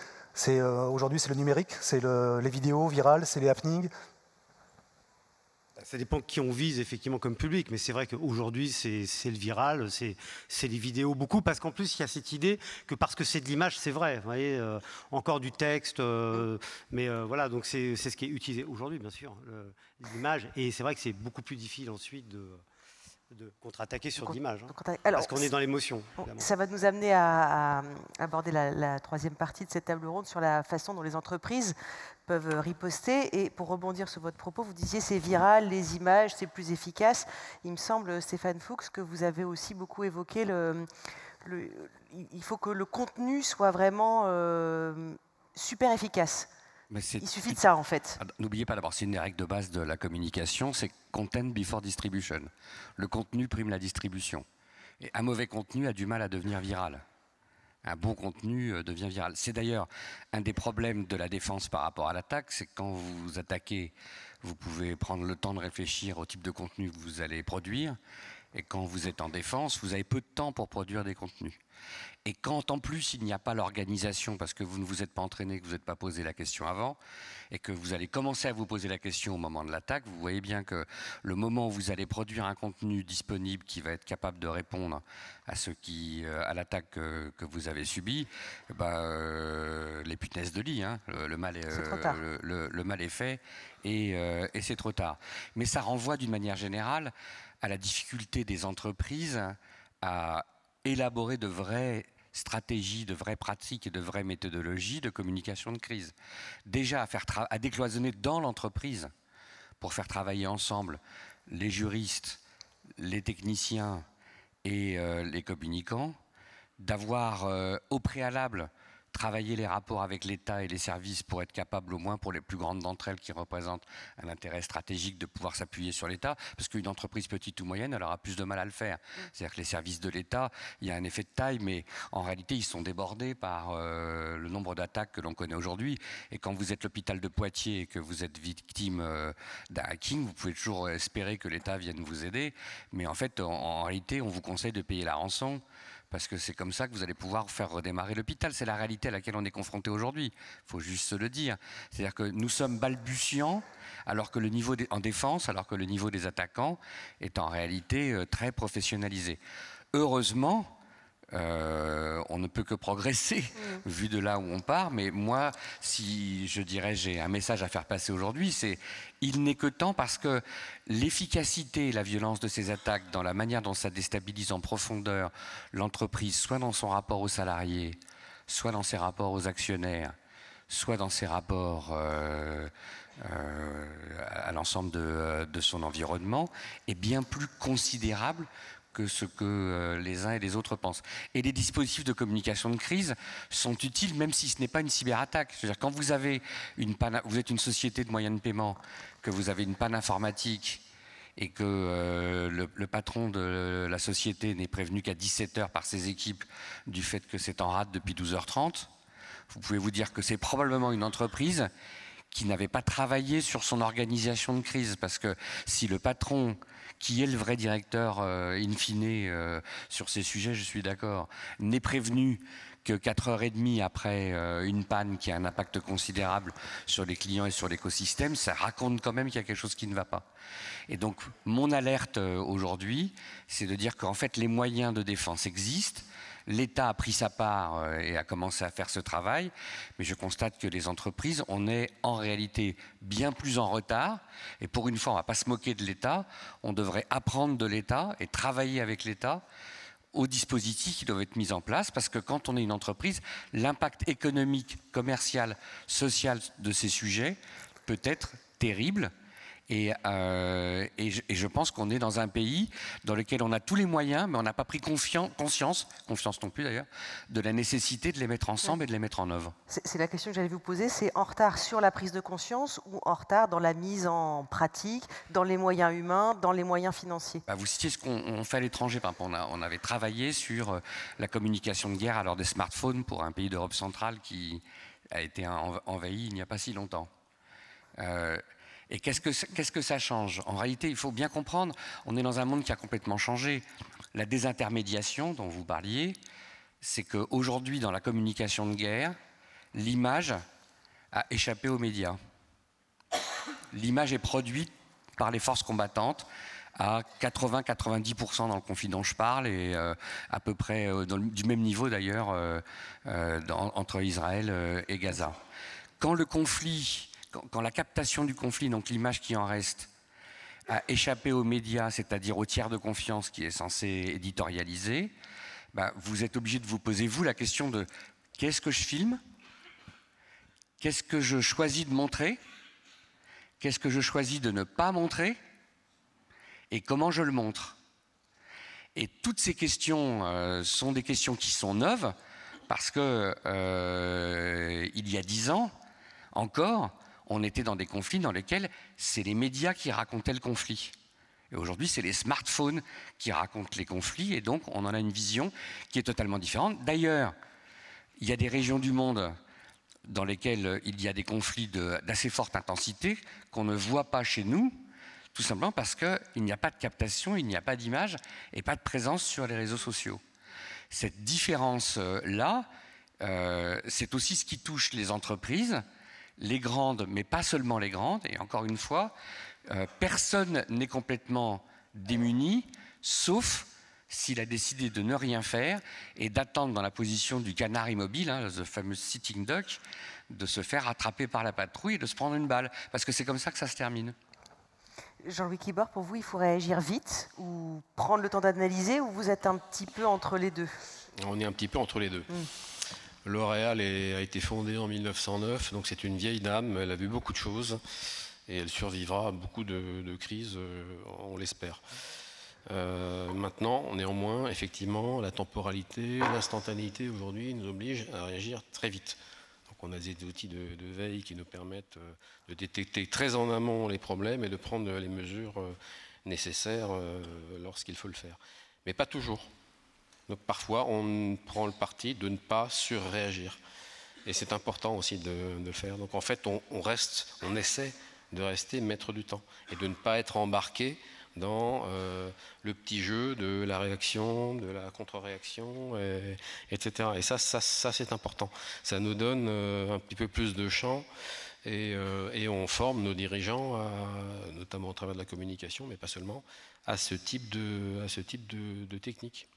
Aujourd'hui, c'est le numérique, c'est les vidéos virales, c'est les happenings? Ça dépend qui on vise effectivement comme public, mais c'est vrai qu'aujourd'hui c'est le viral, c'est les vidéos beaucoup, parce qu'en plus il y a cette idée que parce que c'est de l'image, c'est vrai, vous voyez, encore du texte, mais voilà, donc c'est ce qui est utilisé aujourd'hui bien sûr, l'image, et c'est vrai que c'est beaucoup plus difficile ensuite de contre-attaquer sur l'image, parce qu'on est dans l'émotion. Ça va nous amener à aborder la troisième partie de cette table ronde sur la façon dont les entreprises peuvent riposter. Et pour rebondir sur votre propos, vous disiez c'est viral, les images, c'est plus efficace. Il me semble, Stéphane Fuchs, que vous avez aussi beaucoup évoqué il faut que le contenu soit vraiment super efficace. Il suffit de ça, en fait. N'oubliez pas d'abord, c'est une des règles de base de la communication, c'est content before distribution. Le contenu prime la distribution. Et un mauvais contenu a du mal à devenir viral. Un bon contenu devient viral. C'est d'ailleurs un des problèmes de la défense par rapport à l'attaque, c'est que quand vous attaquez, vous pouvez prendre le temps de réfléchir au type de contenu que vous allez produire. Et quand vous êtes en défense, vous avez peu de temps pour produire des contenus. Et quand en plus il n'y a pas l'organisation, parce que vous ne vous êtes pas entraîné, que vous n'êtes pas posé la question avant, et que vous allez commencer à vous poser la question au moment de l'attaque, vous voyez bien que le moment où vous allez produire un contenu disponible qui va être capable de répondre à à l'attaque que vous avez subie, les punaises de lit, hein, le mal est fait et c'est trop tard. Mais ça renvoie d'une manière générale à la difficulté des entreprises à élaborer de vraies stratégies, de vraies pratiques et de vraies méthodologies de communication de crise. Déjà à décloisonner dans l'entreprise pour faire travailler ensemble les juristes, les techniciens et les communicants, d'avoir au préalable travailler les rapports avec l'État et les services pour être capable, au moins pour les plus grandes d'entre elles qui représentent un intérêt stratégique, de pouvoir s'appuyer sur l'État, parce qu'une entreprise petite ou moyenne, elle aura plus de mal à le faire. C'est-à-dire que les services de l'État, il y a un effet de taille, mais en réalité, ils sont débordés par le nombre d'attaques que l'on connaît aujourd'hui. Et quand vous êtes l'hôpital de Poitiers et que vous êtes victime d'un hacking, vous pouvez toujours espérer que l'État vienne vous aider, mais en fait, en réalité, on vous conseille de payer la rançon, parce que c'est comme ça que vous allez pouvoir faire redémarrer l'hôpital. C'est la réalité à laquelle on est confronté aujourd'hui. Il faut juste se le dire. C'est-à-dire que nous sommes balbutiants alors que le niveau en défense, alors que le niveau des attaquants est en réalité très professionnalisé. Heureusement, on ne peut que progresser vu de là où on part, mais moi, si je dirais j'ai un message à faire passer aujourd'hui, c'est il n'est que temps, parce que l'efficacité et la violence de ces attaques, dans la manière dont ça déstabilise en profondeur l'entreprise, soit dans son rapport aux salariés, soit dans ses rapports aux actionnaires, soit dans ses rapports à l'ensemble de son environnement, est bien plus considérable que ce que les uns et les autres pensent. Et les dispositifs de communication de crise sont utiles, même si ce n'est pas une cyberattaque. C'est-à-dire, quand vous avez vous êtes une société de moyens de paiement, que vous avez une panne informatique et que le patron de la société n'est prévenu qu'à 17h par ses équipes du fait que c'est en rate depuis 12h30, vous pouvez vous dire que c'est probablement une entreprise qui n'avait pas travaillé sur son organisation de crise. Parce que si le patron, qui est le vrai directeur in fine sur ces sujets, je suis d'accord, n'est prévenu que 4h30 après une panne qui a un impact considérable sur les clients et sur l'écosystème, ça raconte quand même qu'il y a quelque chose qui ne va pas. Et donc mon alerte aujourd'hui, c'est de dire qu'en fait les moyens de défense existent. L'État a pris sa part et a commencé à faire ce travail, mais je constate que les entreprises, on est en réalité bien plus en retard. Et pour une fois, on ne va pas se moquer de l'État, on devrait apprendre de l'État et travailler avec l'État aux dispositifs qui doivent être mis en place, parce que quand on est une entreprise, l'impact économique, commercial, social de ces sujets peut être terrible. Et je pense qu'on est dans un pays dans lequel on a tous les moyens, mais on n'a pas pris conscience non plus d'ailleurs, de la nécessité de les mettre ensemble et de les mettre en œuvre. C'est la question que j'allais vous poser, c'est en retard sur la prise de conscience ou en retard dans la mise en pratique, dans les moyens humains, dans les moyens financiers? Vous citiez ce qu'on fait à l'étranger. On avait travaillé sur la communication de guerre à l'heure des smartphones pour un pays d'Europe centrale qui a été envahi il n'y a pas si longtemps. Et qu'est-ce que ça change? En réalité, il faut bien comprendre, on est dans un monde qui a complètement changé. La désintermédiation dont vous parliez, c'est qu'aujourd'hui, dans la communication de guerre, l'image a échappé aux médias. L'image est produite par les forces combattantes à 80-90% dans le conflit dont je parle, et à peu près du même niveau d'ailleurs entre Israël et Gaza. Quand le conflit... Quand la captation du conflit, donc l'image qui en reste, a échappé aux médias, c'est-à-dire au tiers de confiance qui est censé éditorialiser, vous êtes obligé de vous poser, vous, la question de qu'est-ce que je filme? Qu'est-ce que je choisis de montrer? Qu'est-ce que je choisis de ne pas montrer? Et comment je le montre? Et toutes ces questions sont des questions qui sont neuves, parce que il y a 10 ans, encore, on était dans des conflits dans lesquels c'est les médias qui racontaient le conflit. Et aujourd'hui, c'est les smartphones qui racontent les conflits, et donc on en a une vision qui est totalement différente. D'ailleurs, il y a des régions du monde dans lesquelles il y a des conflits d'assez forte intensité qu'on ne voit pas chez nous, Tout simplement parce qu'il n'y a pas de captation, il n'y a pas d'image et pas de présence sur les réseaux sociaux. Cette différence-là, c'est aussi ce qui touche les entreprises, les grandes, mais pas seulement les grandes. Et encore une fois, personne n'est complètement démuni, sauf s'il a décidé de ne rien faire et d'attendre dans la position du canard immobile, le fameux sitting duck, de se faire attraper par la patrouille et de se prendre une balle. Parce que c'est comme ça que ça se termine. Jean-Louis Kibor, pour vous, il faut réagir vite ou prendre le temps d'analyser, ou vous êtes un petit peu entre les deux? On est un petit peu entre les deux. L'Oréal a été fondée en 1909, donc c'est une vieille dame, elle a vu beaucoup de choses et elle survivra à beaucoup de crises, on l'espère. Maintenant, néanmoins, effectivement, la temporalité, l'instantanéité aujourd'hui nous oblige à réagir très vite. Donc on a des outils de veille qui nous permettent de détecter très en amont les problèmes et de prendre les mesures nécessaires lorsqu'il faut le faire. Mais pas toujours. Donc parfois, on prend le parti de ne pas surréagir. Et c'est important aussi de le faire. Donc en fait, on essaie de rester maître du temps et de ne pas être embarqué dans le petit jeu de la réaction, de la contre-réaction, etc. Et ça c'est important. Ça nous donne un petit peu plus de champ et on forme nos dirigeants, notamment au travers de la communication, mais pas seulement, à ce type de technique.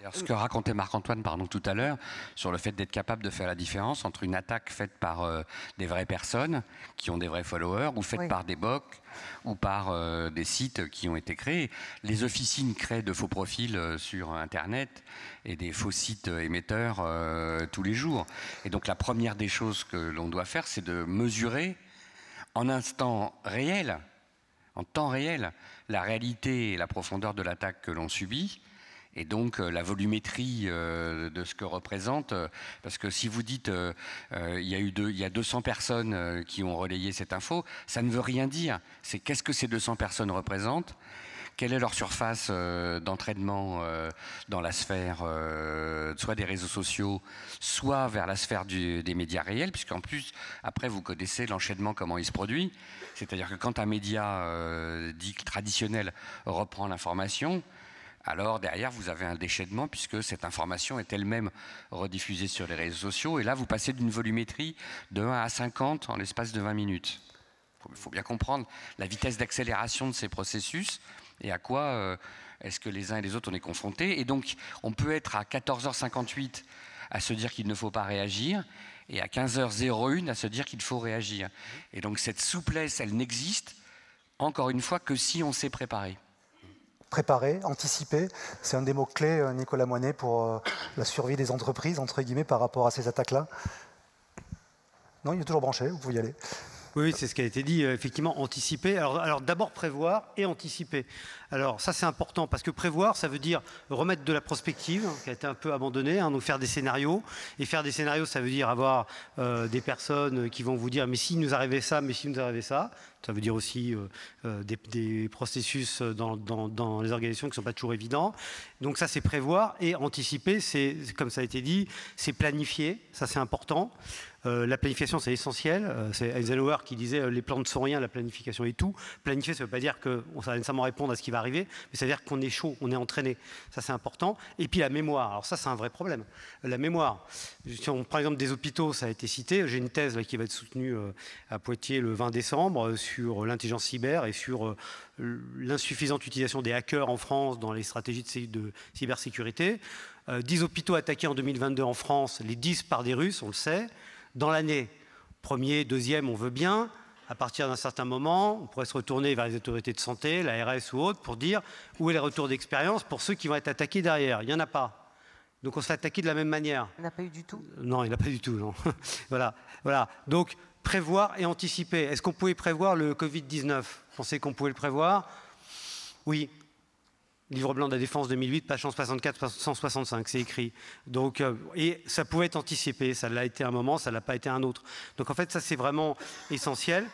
Alors, ce que racontait Marc-Antoine tout à l'heure sur le fait d'être capable de faire la différence entre une attaque faite par des vraies personnes qui ont des vrais followers ou faite par des bots ou par des sites qui ont été créés. Les officines créent de faux profils sur Internet et des faux sites émetteurs tous les jours. Et donc la première des choses que l'on doit faire, c'est de mesurer en instant réel, en temps réel, la réalité et la profondeur de l'attaque que l'on subit. Et donc la volumétrie de ce que représente, parce que si vous dites il y a 200 personnes qui ont relayé cette info, ça ne veut rien dire. C'est qu'est-ce que ces 200 personnes représentent, quelle est leur surface d'entraînement dans la sphère soit des réseaux sociaux, soit vers la sphère des médias réels, puisqu'en plus, après, vous connaissez l'enchaînement, comment il se produit. C'est-à-dire que quand un média dit traditionnel reprend l'information, alors derrière, vous avez un déchaînement puisque cette information est elle-même rediffusée sur les réseaux sociaux. Et là, vous passez d'une volumétrie de 1 à 50 en l'espace de 20 minutes. Il faut bien comprendre la vitesse d'accélération de ces processus et à quoi est-ce que les uns et les autres on est confrontés. Et donc, on peut être à 14h58 à se dire qu'il ne faut pas réagir et à 15h01 à se dire qu'il faut réagir. Et donc, cette souplesse, elle n'existe, encore une fois, que si on s'est préparé. Préparer, anticiper, c'est un des mots-clés, Nicolas Moinet, pour la survie des entreprises, entre guillemets, par rapport à ces attaques-là. Non, il est toujours branché, vous pouvez y aller. Oui, c'est ce qui a été dit, effectivement, anticiper. Alors d'abord prévoir et anticiper. Alors ça c'est important parce que prévoir, ça veut dire remettre de la prospective, qui a été un peu abandonnée, donc faire des scénarios. Et faire des scénarios, ça veut dire avoir des personnes qui vont vous dire mais s'il nous arrivait ça, mais s'il nous arrivait ça. Ça veut dire aussi des processus dans les organisations qui ne sont pas toujours évidents. Donc ça, c'est prévoir. Et anticiper, c'est, comme ça a été dit, c'est planifier. Ça, c'est important. La planification, c'est essentiel. C'est Eisenhower qui disait les plans ne sont rien, la planification est tout. Planifier, ça ne veut pas dire qu'on va nécessairement répondre à ce qui va arriver, mais ça veut dire qu'on est chaud, on est entraîné. Ça, c'est important. Et puis la mémoire. Alors ça, c'est un vrai problème. La mémoire. Si on prend l'exemple des hôpitaux, ça a été cité. J'ai une thèse là, qui va être soutenue à Poitiers le 20 décembre sur l'intelligence cyber et sur l'insuffisante utilisation des hackers en France dans les stratégies de cybersécurité. 10 hôpitaux attaqués en 2022 en France, les 10 par des Russes, on le sait. Dans l'année, premier, deuxième, on veut bien. À partir d'un certain moment, on pourrait se retourner vers les autorités de santé, l'ARS ou autres, pour dire où est le retour d'expérience pour ceux qui vont être attaqués derrière. Il n'y en a pas. Donc on se fait attaquer de la même manière. Il n'y en a pas eu du tout? Non, il n'y en a pas du tout. Non. Voilà. Donc prévoir et anticiper. Est-ce qu'on pouvait prévoir le Covid-19? Vous pensez qu'on pouvait le prévoir? Oui. Livre blanc de la Défense 2008, page 164, 165, c'est écrit. Donc, et ça pouvait être anticipé, ça l'a été un moment, ça ne l'a pas été un autre. Donc en fait, ça c'est vraiment essentiel.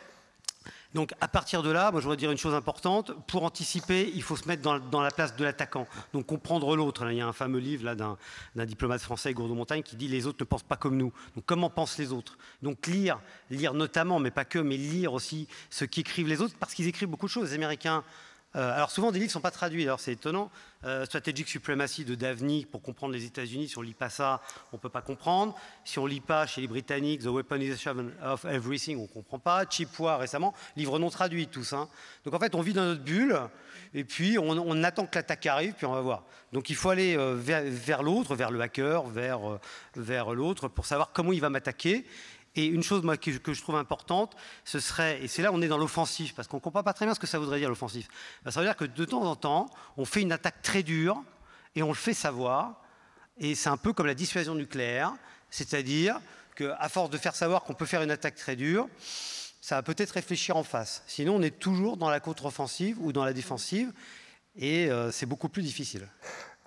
Donc à partir de là, moi je voudrais dire une chose importante, pour anticiper, il faut se mettre dans la place de l'attaquant, donc comprendre l'autre. Il y a un fameux livre là, d'un diplomate français, Gourdeau-Montagne, qui dit « Les autres ne pensent pas comme nous ». Donc comment pensent les autres? Donc lire notamment, mais pas que, mais lire aussi ce qu'écrivent les autres, parce qu'ils écrivent beaucoup de choses. Les Américains, alors souvent des livres ne sont pas traduits, alors c'est étonnant. Strategic Supremacy de Davney, pour comprendre les États-Unis, si on ne lit pas ça, on ne peut pas comprendre. Si on ne lit pas chez les Britanniques, The Weaponization of Everything, on ne comprend pas. Chippewa récemment, livre non traduit tous. Hein. Donc en fait, on vit dans notre bulle, et puis on attend que l'attaque arrive, puis on va voir. Donc il faut aller vers l'autre, vers le hacker, vers l'autre, pour savoir comment il va m'attaquer. Et une chose moi, que je trouve importante, ce serait, et c'est là où on est dans l'offensif, parce qu'on ne comprend pas très bien ce que ça voudrait dire l'offensif. Ça veut dire que de temps en temps, on fait une attaque très dure, et on le fait savoir, et c'est un peu comme la dissuasion nucléaire, c'est-à-dire qu'à force de faire savoir qu'on peut faire une attaque très dure, ça va peut-être réfléchir en face. Sinon, on est toujours dans la contre-offensive ou dans la défensive, et c'est beaucoup plus difficile.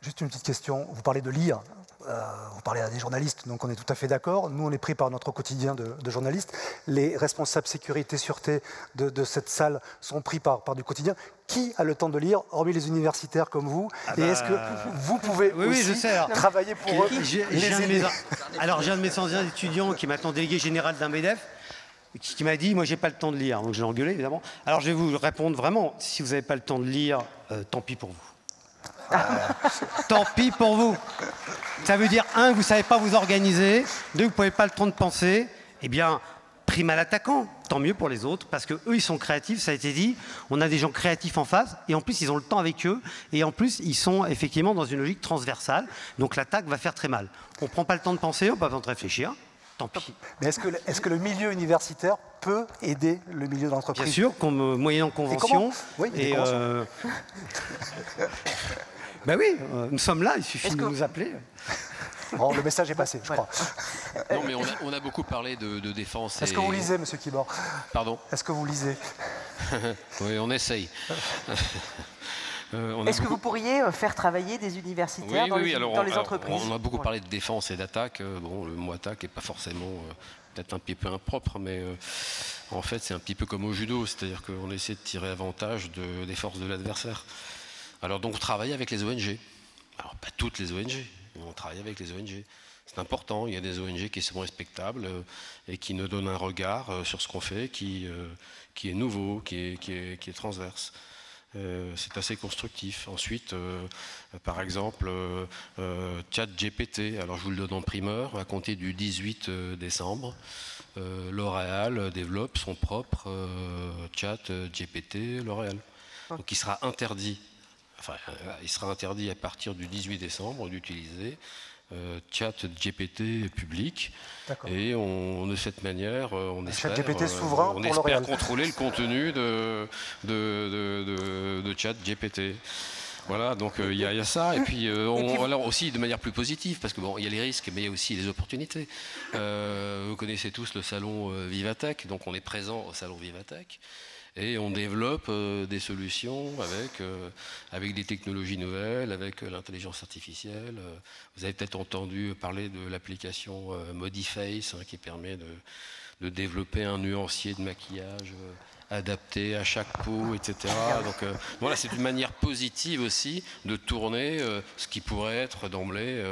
Juste une petite question, vous parlez de lire, vous parlez à des journalistes, donc on est tout à fait d'accord. Nous, on est pris par notre quotidien de journalistes. Les responsables sécurité, sûreté de cette salle sont pris par du quotidien. Qui a le temps de lire, hormis les universitaires comme vous? Et est-ce que vous pouvez aussi je sais, travailler pour eux, les aider? Alors, j'ai un de mes anciens étudiants qui est maintenant délégué général d'un MEDEF, qui m'a dit, moi, j'ai pas le temps de lire. Donc, j'ai engueulé, évidemment. Alors, je vais vous répondre vraiment, si vous n'avez pas le temps de lire, tant pis pour vous. Tant pis pour vous. Ça veut dire, un, vous ne savez pas vous organiser, deux, vous n'avez pas le temps de penser. Eh bien, prime à l'attaquant, tant mieux pour les autres, parce qu'eux, ils sont créatifs, ça a été dit. On a des gens créatifs en face, et en plus, ils ont le temps avec eux, et en plus, ils sont effectivement dans une logique transversale. Donc l'attaque va faire très mal. On ne prend pas le temps de penser, on n'a pas le temps de réfléchir. Tant pis. Mais est-ce que le milieu universitaire peut aider le milieu d'entreprise? Bien sûr, moyennant convention. Oui, il y a des conventions. Ben oui, nous sommes là, il suffit de nous appeler. Bon, le message est passé, je crois. Non, mais on a beaucoup parlé de défense. Est-ce que vous lisez, monsieur Kibor? Pardon? Est-ce que vous lisez? Oui, on essaye. Est-ce que vous pourriez faire travailler des universitaires dans les entreprises? On a beaucoup parlé de défense et d'attaque. Bon, le mot attaque n'est pas forcément peut-être un petit peu impropre, mais en fait, c'est un petit peu comme au judo, c'est-à-dire qu'on essaie de tirer avantage des forces de l'adversaire. Alors donc, on travaille avec les ONG. Alors, pas toutes les ONG, mais on travaille avec les ONG. C'est important, il y a des ONG qui sont respectables et qui nous donnent un regard sur ce qu'on fait qui est nouveau, qui est transverse. C'est assez constructif. Ensuite, par exemple, ChatGPT, alors je vous le donne en primeur, à compter du 18 décembre, L'Oréal développe son propre ChatGPT L'Oréal. Donc il sera interdit à partir du 18 décembre d'utiliser ChatGPT public. Et de cette manière, on espère contrôler le contenu de ChatGPT. Voilà, donc il y a ça, et puis alors aussi de manière plus positive, parce que bon, il y a les risques, mais il y a aussi les opportunités. Vous connaissez tous le salon Vivatech, donc on est présent au salon Vivatech. Et on développe des solutions avec des technologies nouvelles, avec l'intelligence artificielle. Vous avez peut-être entendu parler de l'application Modiface, qui permet de développer un nuancier de maquillage adapté à chaque peau, etc. Donc voilà, c'est une manière positive aussi de tourner ce qui pourrait être d'emblée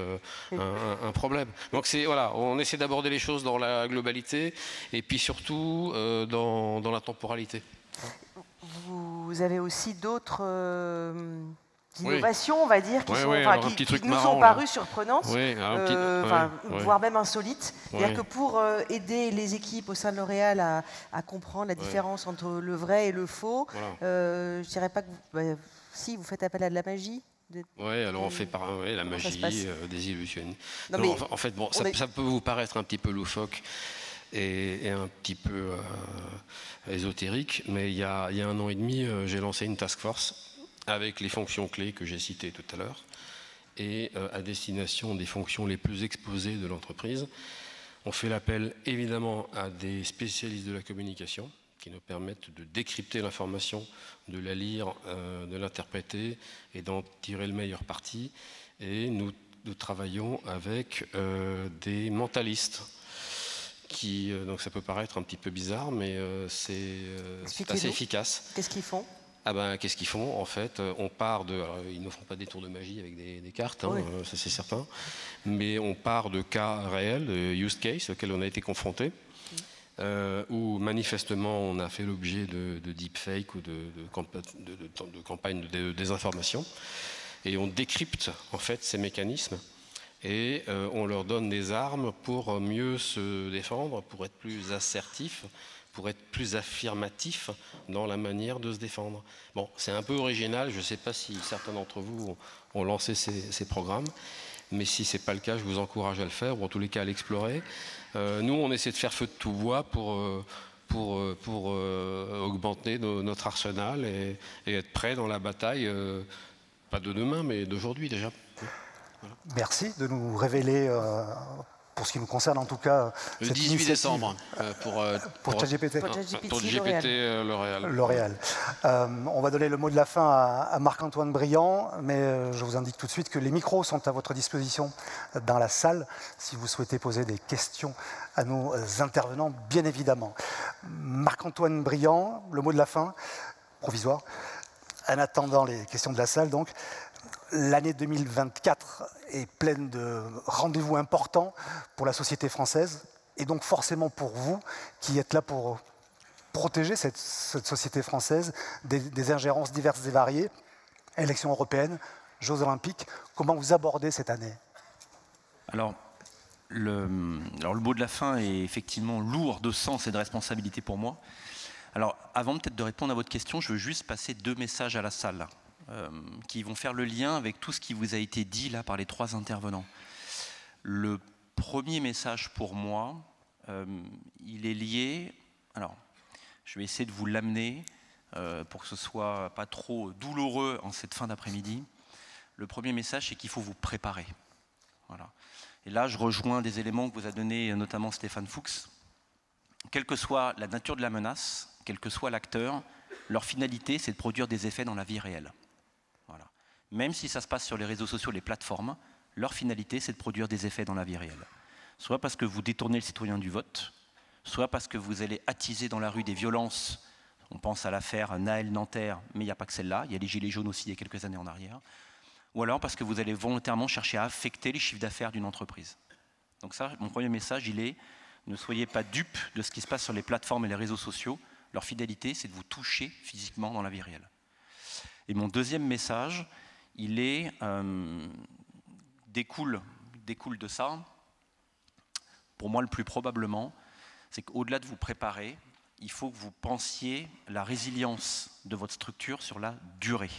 un problème. Donc voilà, on essaie d'aborder les choses dans la globalité et puis surtout dans la temporalité. Vous avez aussi d'autres innovations, on va dire, qui nous sont parues surprenantes, voire même insolites. C'est-à-dire que pour aider les équipes au sein de L'Oréal à comprendre la différence entre le vrai et le faux, je ne dirais pas que si vous faites appel à de la magie. Oui, alors on fait la magie, des illusions. En fait, bon, ça peut vous paraître un petit peu loufoque et un petit peu ésotérique, mais il y a 1 an et demi, j'ai lancé une task force avec les fonctions clés que j'ai citées tout à l'heure et à destination des fonctions les plus exposées de l'entreprise. On fait l'appel évidemment à des spécialistes de la communication qui nous permettent de décrypter l'information, de la lire, de l'interpréter et d'en tirer le meilleur parti. Et nous travaillons avec des mentalistes donc ça peut paraître un petit peu bizarre, mais c'est assez efficace. Qu'est-ce qu'ils font? Qu'est-ce qu'ils font? En fait, on part de... Alors, ils ne font pas des tours de magie avec des cartes, hein, oui. Ça c'est certain, mais on part de cas réels, de use case auxquels on a été confrontés, où manifestement on a fait l'objet de deepfake ou de campagnes de désinformation, et on décrypte en fait ces mécanismes, et on leur donne des armes pour mieux se défendre, pour être plus assertifs, pour être plus affirmatif dans la manière de se défendre. Bon, c'est un peu original, je ne sais pas si certains d'entre vous ont lancé ces programmes, mais si ce n'est pas le cas, je vous encourage à le faire, ou en tous les cas à l'explorer. Nous, on essaie de faire feu de tout bois pour augmenter notre arsenal et être prêt dans la bataille, pas de demain, mais d'aujourd'hui déjà. Voilà. Merci de nous révéler... pour ce qui nous concerne en tout cas, le 18 décembre pour ChatGPT. Pour GPT L'Oréal. On va donner le mot de la fin à Marc-Antoine Briand, mais je vous indique tout de suite que les micros sont à votre disposition dans la salle si vous souhaitez poser des questions à nos intervenants, bien évidemment. Marc-Antoine Briand, le mot de la fin, provisoire. En attendant les questions de la salle, donc. L'année 2024 est pleine de rendez-vous importants pour la société française et donc forcément pour vous qui êtes là pour protéger cette société française des ingérences diverses et variées, élections européennes, Jeux olympiques. Comment vous abordez cette année? Alors le mot de la fin est effectivement lourd de sens et de responsabilité pour moi. Alors avant peut-être de répondre à votre question, je veux juste passer 2 messages à la salle. Qui vont faire le lien avec tout ce qui vous a été dit là par les 3 intervenants. Le premier message pour moi, il est lié, alors je vais essayer de vous l'amener pour que ce soit pas trop douloureux en cette fin d'après-midi. Le premier message, c'est qu'il faut vous préparer. Voilà. Et là, je rejoins des éléments que vous a donnés notamment Stéphane Fuchs. Quelle que soit la nature de la menace, quel que soit l'acteur, leur finalité, c'est de produire des effets dans la vie réelle. Voilà. Même si ça se passe sur les réseaux sociaux, les plateformes, leur finalité, c'est de produire des effets dans la vie réelle. Soit parce que vous détournez le citoyen du vote, soit parce que vous allez attiser dans la rue des violences. On pense à l'affaire Naël Nanterre, mais il n'y a pas que celle-là, il y a les Gilets jaunes aussi il y a quelques années en arrière. Ou alors parce que vous allez volontairement chercher à affecter les chiffres d'affaires d'une entreprise. Donc ça, mon premier message, il est, ne soyez pas dupes de ce qui se passe sur les plateformes et les réseaux sociaux. Leur finalité, c'est de vous toucher physiquement dans la vie réelle. Et mon deuxième message, il est, découle de ça. Pour moi, le plus probablement, c'est qu'au-delà de vous préparer, il faut que vous pensiez la résilience de votre structure sur la durée.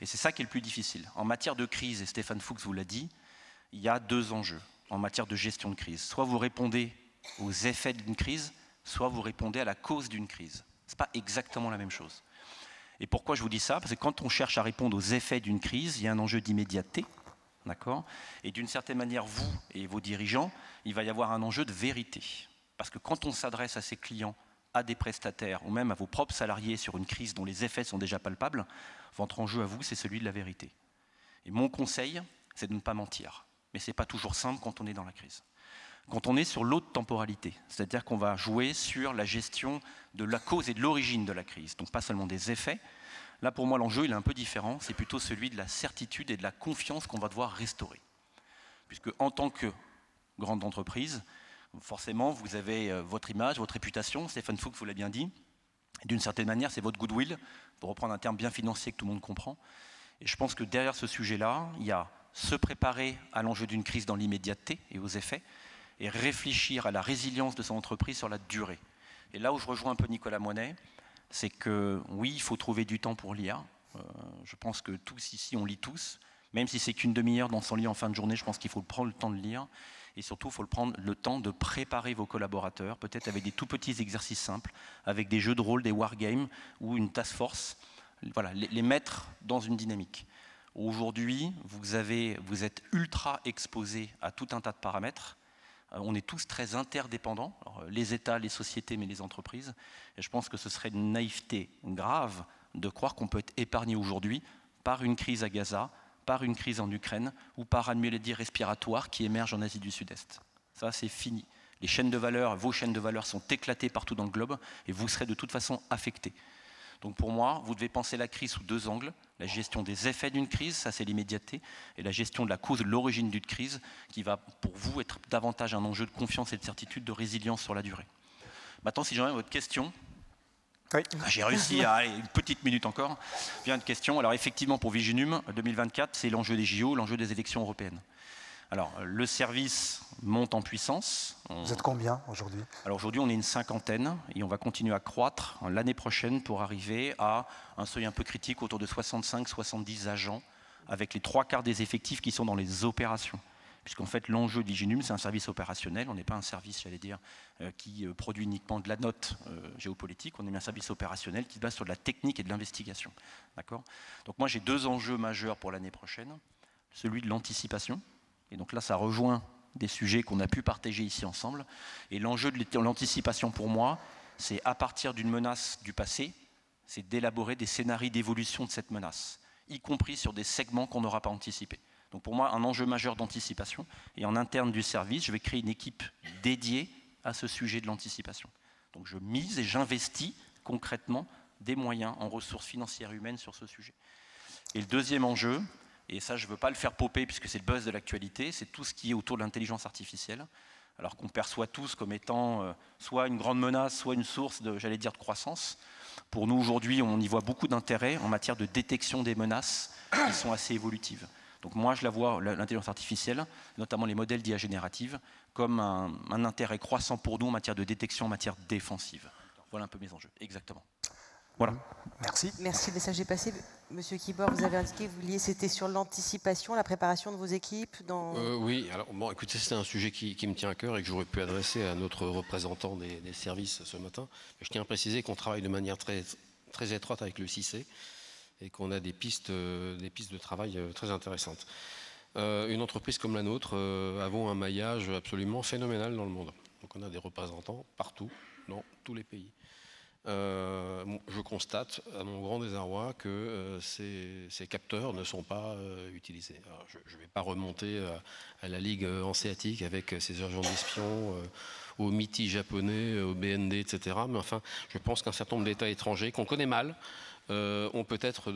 Et c'est ça qui est le plus difficile. En matière de crise, et Stéphane Fuchs vous l'a dit, il y a 2 enjeux en matière de gestion de crise. Soit vous répondez aux effets d'une crise, soit vous répondez à la cause d'une crise. Ce n'est pas exactement la même chose. Et pourquoi je vous dis ça? Parce que quand on cherche à répondre aux effets d'une crise, il y a un enjeu d'immédiateté, d'accord? Et d'une certaine manière, vous et vos dirigeants, il va y avoir un enjeu de vérité. Parce que quand on s'adresse à ses clients, à des prestataires ou même à vos propres salariés sur une crise dont les effets sont déjà palpables, votre enjeu à vous, c'est celui de la vérité. Et mon conseil, c'est de ne pas mentir. Mais ce n'est pas toujours simple quand on est dans la crise. Quand on est sur l'autre temporalité, c'est-à-dire qu'on va jouer sur la gestion de la cause et de l'origine de la crise, donc pas seulement des effets. Là, pour moi, l'enjeu, il est un peu différent, c'est plutôt celui de la certitude et de la confiance qu'on va devoir restaurer. Puisque en tant que grande entreprise, forcément, vous avez votre image, votre réputation, Stéphane Fuchs vous l'a bien dit, d'une certaine manière, c'est votre goodwill, pour reprendre un terme bien financier que tout le monde comprend. Et je pense que derrière ce sujet-là, il y a se préparer à l'enjeu d'une crise dans l'immédiateté et aux effets, et réfléchir à la résilience de son entreprise sur la durée. Et là où je rejoins un peu Nicolas Moinet, c'est que oui, il faut trouver du temps pour lire. Je pense que tous ici, on lit tous. Même si c'est qu'une demi-heure dans son lit en fin de journée, je pense qu'il faut prendre le temps de lire. Et surtout, il faut prendre le temps de préparer vos collaborateurs, peut-être avec des tout petits exercices simples, avec des jeux de rôle, des wargames ou une task force. Voilà, les mettre dans une dynamique. Aujourd'hui, vous êtes ultra exposés à tout un tas de paramètres. On est tous très interdépendants, alors, les États, les sociétés, mais les entreprises. Et je pense que ce serait une naïveté grave de croire qu'on peut être épargné aujourd'hui par une crise à Gaza, par une crise en Ukraine ou par une maladie respiratoire qui émerge en Asie du Sud-Est. Ça, c'est fini. Les chaînes de valeur, vos chaînes de valeur sont éclatées partout dans le globe et vous serez de toute façon affectés. Donc pour moi, vous devez penser la crise sous deux angles. La gestion des effets d'une crise, ça c'est l'immédiateté, et la gestion de la cause, de l'origine d'une crise, qui va pour vous être davantage un enjeu de confiance et de certitude, de résilience sur la durée. Maintenant, si j'en ai votre question, oui. J'ai réussi à aller une petite minute encore. Bien de questions. Alors effectivement, pour Viginum 2024, c'est l'enjeu des JO, l'enjeu des élections européennes. Alors le service monte en puissance. Vous êtes combien aujourd'hui? Alors aujourd'hui, on est une cinquantaine et on va continuer à croître l'année prochaine pour arriver à un seuil un peu critique autour de 65-70 agents avec les 3/4 des effectifs qui sont dans les opérations. Puisqu'en fait, l'enjeu de Viginum, c'est un service opérationnel. On n'est pas un service, j'allais dire, qui produit uniquement de la note géopolitique. On est un service opérationnel qui se base sur de la technique et de l'investigation. D'accord ? Donc moi, j'ai deux enjeux majeurs pour l'année prochaine. Celui de l'anticipation. Et donc là, ça rejoint des sujets qu'on a pu partager ici ensemble. Et l'enjeu de l'anticipation pour moi, c'est à partir d'une menace du passé, c'est d'élaborer des scénarios d'évolution de cette menace, y compris sur des segments qu'on n'aura pas anticipés. Donc pour moi, un enjeu majeur d'anticipation. Et en interne du service, je vais créer une équipe dédiée à ce sujet de l'anticipation. Donc je mise et j'investis concrètement des moyens en ressources financières humaines sur ce sujet. Et le deuxième enjeu, et ça je ne veux pas le faire popper puisque c'est le buzz de l'actualité, c'est tout ce qui est autour de l'intelligence artificielle, alors qu'on perçoit tous comme étant soit une grande menace, soit une source de, j'allais dire, de croissance. Pour nous aujourd'hui, on y voit beaucoup d'intérêt en matière de détection des menaces qui sont assez évolutives. Donc moi, je la vois, l'intelligence artificielle, notamment les modèles d'IA générative, comme un intérêt croissant pour nous en matière de détection, en matière défensive. Voilà un peu mes enjeux, exactement. Voilà. Merci. Merci, le message est passé. Monsieur Kibor, vous avez indiqué que vous vouliez, c'était sur l'anticipation, la préparation de vos équipes dans... Oui, alors bon, écoutez, c'est un sujet qui me tient à cœur et que j'aurais pu adresser à notre représentant des services ce matin. Mais je tiens à préciser qu'on travaille de manière très, très étroite avec le CICE et qu'on a des pistes de travail très intéressantes. Une entreprise comme la nôtre avons un maillage absolument phénoménal dans le monde. Donc on a des représentants partout, dans tous les pays. Je constate, à mon grand désarroi, que ces capteurs ne sont pas utilisés. Alors, je ne vais pas remonter à la Ligue hanséatique avec ses agents d'espion, au MITI japonais, au BND, etc. Mais enfin, je pense qu'un certain nombre d'États étrangers qu'on connaît mal ont peut-être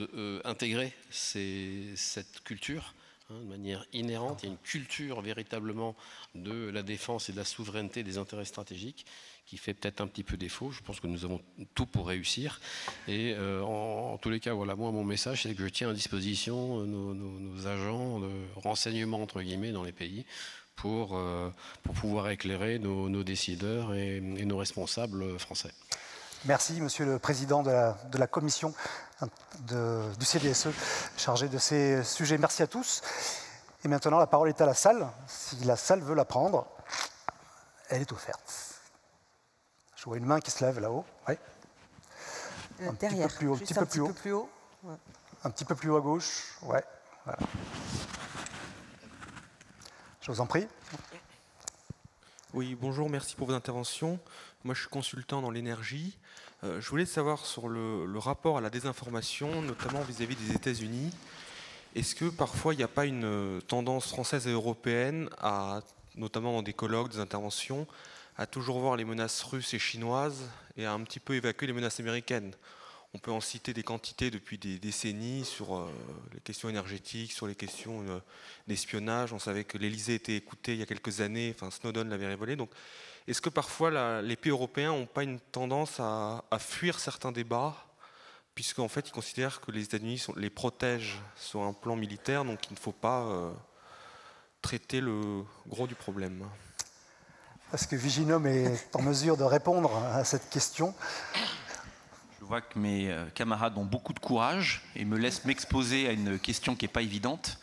intégré cette culture de manière inhérente. Il y a une culture véritablement de la défense et de la souveraineté des intérêts stratégiques qui fait peut-être un petit peu défaut. Je pense que nous avons tout pour réussir. Et en tous les cas, voilà, moi, mon message, c'est que je tiens à disposition nos agents de renseignement, entre guillemets, dans les pays pour pouvoir éclairer nos décideurs et nos responsables français. Merci, Monsieur le Président de la Commission du CDSE chargé de ces sujets. Merci à tous. Et maintenant, la parole est à la salle. Si la salle veut la prendre, elle est offerte. Je vois une main qui se lève là-haut. Oui. Derrière, petit peu plus haut, juste un petit peu plus haut. Ouais. Un petit peu plus haut à gauche. Ouais. Voilà. Je vous en prie. Oui, bonjour, merci pour vos interventions. Moi, je suis consultant dans l'énergie. Je voulais savoir sur le rapport à la désinformation, notamment vis-à-vis des États-Unis. Est-ce que parfois, il n'y a pas une tendance française et européenne, notamment dans des colloques, des interventions, à toujours voir les menaces russes et chinoises et à un petit peu évacuer les menaces américaines? On peut en citer des quantités depuis des décennies sur les questions énergétiques, sur les questions d'espionnage. On savait que l'Élysée était écoutée il y a quelques années, enfin Snowden l'avait révélé. Donc, est-ce que parfois les pays européens n'ont pas une tendance à fuir certains débats, puisqu'en fait ils considèrent que les États-Unis les protègent sur un plan militaire, donc il ne faut pas traiter le gros du problème? Est-ce que Viginum est en mesure de répondre à cette question? Je vois que mes camarades ont beaucoup de courage et me laissent m'exposer à une question qui n'est pas évidente.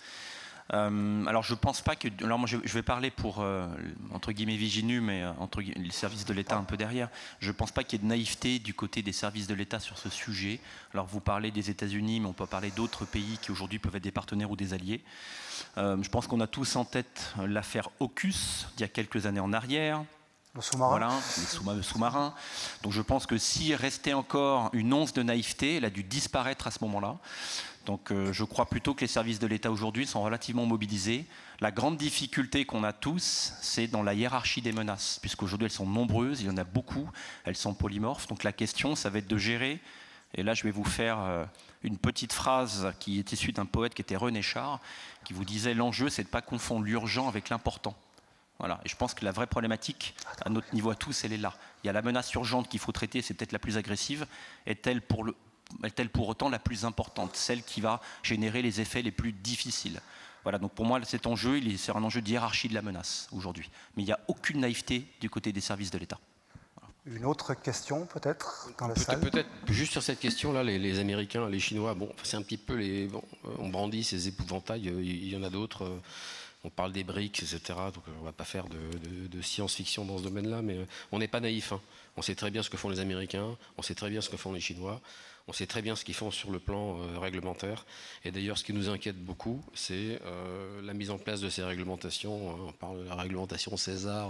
Alors je pense pas que... Alors moi je vais parler pour, entre guillemets, Viginum et les services de l'État un peu derrière. Je ne pense pas qu'il y ait de naïveté du côté des services de l'État sur ce sujet. Alors vous parlez des États-Unis, mais on peut parler d'autres pays qui aujourd'hui peuvent être des partenaires ou des alliés. Je pense qu'on a tous en tête l'affaire AUKUS d'il y a quelques années en arrière. nos sous-marins. Voilà, les sous-marins. Donc je pense que s'il restait encore une once de naïveté, elle a dû disparaître à ce moment-là. Donc je crois plutôt que les services de l'État aujourd'hui sont relativement mobilisés. La grande difficulté qu'on a tous, c'est dans la hiérarchie des menaces, puisqu'aujourd'hui elles sont nombreuses, il y en a beaucoup, elles sont polymorphes. Donc la question, ça va être de gérer, et là je vais vous faire une petite phrase qui est issue d'un poète qui était René Char, qui vous disait « L'enjeu, c'est de ne pas confondre l'urgent avec l'important ». Voilà. Et je pense que la vraie problématique, à notre niveau à tous, elle est là. Il y a la menace urgente qu'il faut traiter, c'est peut-être la plus agressive, est-elle pour autant la plus importante, celle qui va générer les effets les plus difficiles. Voilà, donc pour moi, cet enjeu, c'est un enjeu de hiérarchie de la menace aujourd'hui. Mais il n'y a aucune naïveté du côté des services de l'État. Une autre question, peut-être, dans la salle? Peut-être, juste sur cette question-là, les Américains, les Chinois, bon, c'est un petit peu on brandit ces épouvantails, il y en a d'autres. On parle des BRICS, etc. Donc on ne va pas faire de science-fiction dans ce domaine-là, mais on n'est pas naïf. Hein. On sait très bien ce que font les Américains, on sait très bien ce que font les Chinois, on sait très bien ce qu'ils font sur le plan réglementaire. Et d'ailleurs, ce qui nous inquiète beaucoup, c'est la mise en place de ces réglementations. On parle de la réglementation César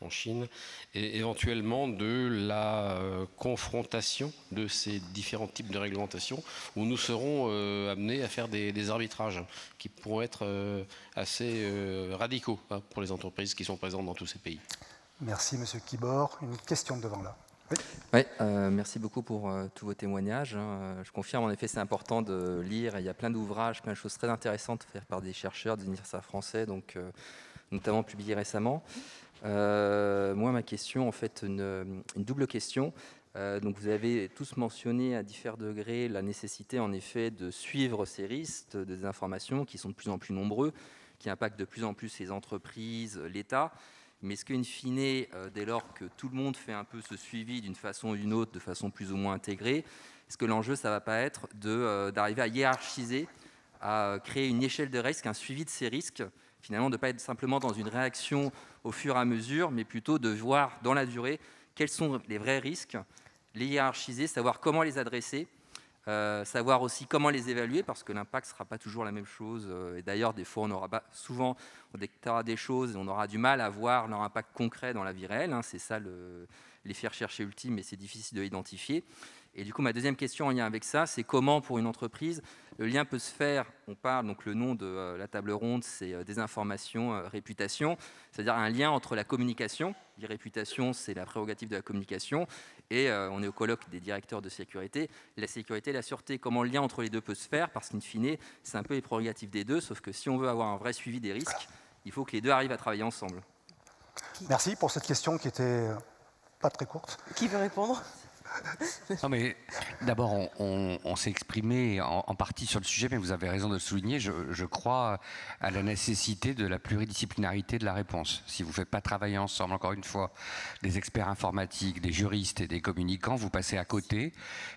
en Chine, et éventuellement de la confrontation de ces différents types de réglementations, où nous serons amenés à faire des arbitrages qui pourront être assez radicaux pour les entreprises qui sont présentes dans tous ces pays. Merci, Monsieur Kibor. Une question devant là. Oui. Oui, merci beaucoup pour tous vos témoignages. Je confirme, en effet, c'est important de lire. Il y a plein d'ouvrages, plein de choses très intéressantes faites par des chercheurs des universités français, donc, notamment publiés récemment. Moi, ma question, en fait, une double question. Donc, vous avez tous mentionné à différents degrés la nécessité, en effet, de suivre ces risques de désinformation qui sont de plus en plus nombreux, qui impactent de plus en plus les entreprises, l'État. Mais est-ce qu'in fine, dès lors que tout le monde fait un peu ce suivi d'une façon ou d'une autre, de façon plus ou moins intégrée, est-ce que l'enjeu, ça ne va pas être d'arriver à hiérarchiser, à créer une échelle de risque, un suivi de ces risques, finalement de ne pas être simplement dans une réaction au fur et à mesure, mais plutôt de voir dans la durée quels sont les vrais risques, les hiérarchiser, savoir comment les adresser, savoir aussi comment les évaluer, parce que l'impact ne sera pas toujours la même chose. Et d'ailleurs, des fois, souvent, on déclarera des choses et on aura du mal à voir leur impact concret dans la vie réelle. Hein, c'est ça l'effet recherché ultime, mais c'est difficile de l'identifier. Et du coup, ma deuxième question en lien avec ça, c'est comment, pour une entreprise, le lien peut se faire. On parle, donc le nom de la table ronde, c'est désinformation, réputation, c'est-à-dire un lien entre la communication. Les réputations, c'est la prérogative de la communication. Et on est au colloque des directeurs de sécurité. La sécurité et la sûreté, comment le lien entre les deux peut se faire? Parce qu'in fine, c'est un peu les prérogatives des deux, sauf que si on veut avoir un vrai suivi des risques, il faut que les deux arrivent à travailler ensemble. Merci pour cette question qui était pas très courte. Qui veut répondre? Non, mais d'abord, on s'est exprimé en partie sur le sujet, mais vous avez raison de le souligner. Je crois à la nécessité de la pluridisciplinarité de la réponse. Si vous ne faites pas travailler ensemble, encore une fois, des experts informatiques, des juristes et des communicants, vous passez à côté.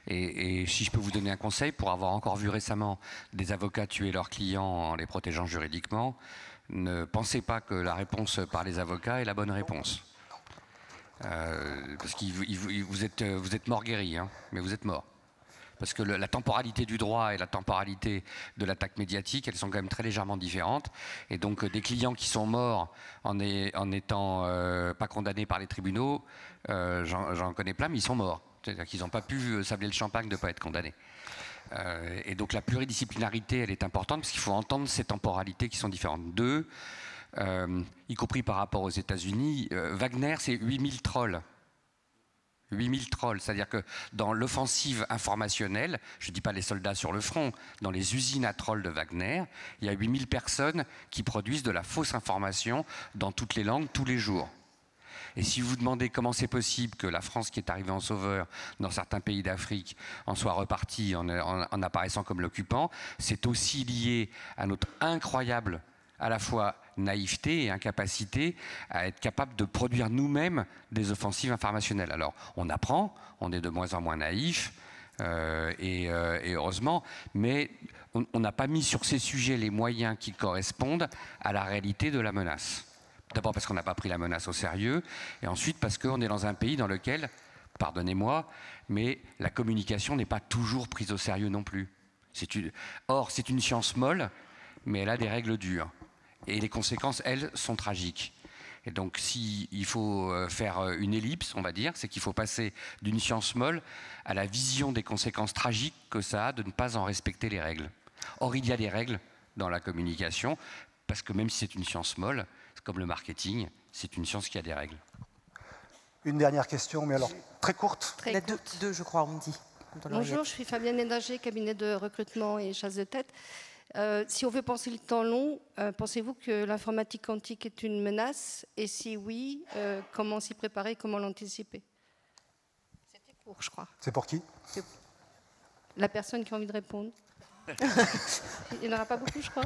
Et si je peux vous donner un conseil, pour avoir encore vu récemment des avocats tuer leurs clients en les protégeant juridiquement, ne pensez pas que la réponse par les avocats est la bonne réponse. Parce que vous êtes mort guéri, hein, mais vous êtes mort. Parce que la temporalité du droit et la temporalité de l'attaque médiatique, elles sont quand même très légèrement différentes. Et donc des clients qui sont morts en étant pas condamnés par les tribunaux, j'en connais plein, mais ils sont morts. C'est-à-dire qu'ils n'ont pas pu sabler le champagne de ne pas être condamnés. Et donc la pluridisciplinarité, elle est importante parce qu'il faut entendre ces temporalités qui sont différentes. Deux, y compris par rapport aux États-Unis, Wagner, c'est 8000 trolls. 8000 trolls, c'est-à-dire que dans l'offensive informationnelle, je ne dis pas les soldats sur le front, dans les usines à trolls de Wagner, il y a 8000 personnes qui produisent de la fausse information dans toutes les langues, tous les jours. Et si vous vous demandez comment c'est possible que la France, qui est arrivée en sauveur dans certains pays d'Afrique, en soit repartie en apparaissant comme l'occupant, c'est aussi lié à notre incroyable, à la fois naïveté et incapacité à être capable de produire nous-mêmes des offensives informationnelles. Alors, on apprend, on est de moins en moins naïf, et heureusement, mais on n'a pas mis sur ces sujets les moyens qui correspondent à la réalité de la menace. D'abord parce qu'on n'a pas pris la menace au sérieux, et ensuite parce qu'on est dans un pays dans lequel, pardonnez-moi, mais la communication n'est pas toujours prise au sérieux non plus. Or, c'est une science molle, mais elle a des règles dures. Et les conséquences, elles, sont tragiques. Et donc, s'il faut faire une ellipse, on va dire, c'est qu'il faut passer d'une science molle à la vision des conséquences tragiques que ça a de ne pas en respecter les règles. Or, il y a des règles dans la communication, parce que même si c'est une science molle, comme le marketing, c'est une science qui a des règles. Une dernière question, mais alors très courte. Il y en a deux, je crois, on me dit. Bonjour, je suis Fabienne Hénager, cabinet de recrutement et chasse de tête. Si on veut penser le temps long, pensez-vous que l'informatique quantique est une menace? Et si oui, comment s'y préparer, comment l'anticiper? C'était court, je crois. C'est pour qui? La personne qui a envie de répondre. Il n'y en aura pas beaucoup, je crois.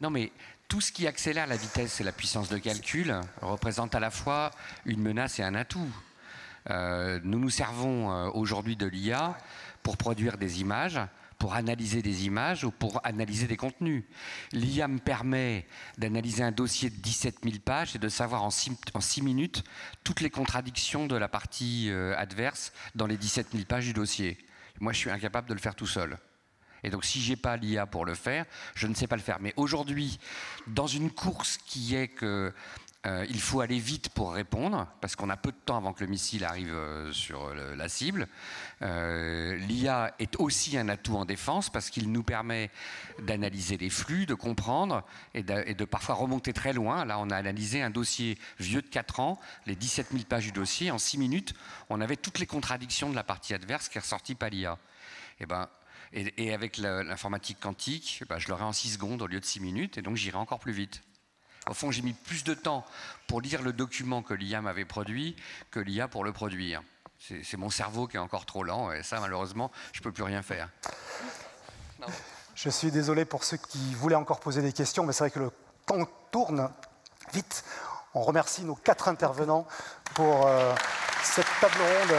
Non, mais tout ce qui accélère la vitesse et la puissance de calcul représente à la fois une menace et un atout. Nous nous servons aujourd'hui de l'IA pour produire des images, pour analyser des images ou pour analyser des contenus. L'IA me permet d'analyser un dossier de 17 000 pages et de savoir en 6 minutes toutes les contradictions de la partie adverse dans les 17 000 pages du dossier. Moi, je suis incapable de le faire tout seul. Et donc, si je n'ai pas l'IA pour le faire, je ne sais pas le faire. Mais aujourd'hui, dans une course qui est que il faut aller vite pour répondre, parce qu'on a peu de temps avant que le missile arrive sur la cible. L'IA est aussi un atout en défense, parce qu'il nous permet d'analyser les flux, de comprendre, et de parfois remonter très loin. Là, on a analysé un dossier vieux de 4 ans, les 17 000 pages du dossier. En 6 minutes, on avait toutes les contradictions de la partie adverse qui est ressortie par l'IA. Et avec l'informatique quantique, je l'aurai en 6 secondes au lieu de 6 minutes, et donc j'irai encore plus vite. Au fond, j'ai mis plus de temps pour lire le document que l'IA m'avait produit que l'IA pour le produire. C'est mon cerveau qui est encore trop lent, et ça, malheureusement, je ne peux plus rien faire. Non. Je suis désolé pour ceux qui voulaient encore poser des questions, mais c'est vrai que le temps tourne vite. On remercie nos 4 intervenants pour cette table ronde.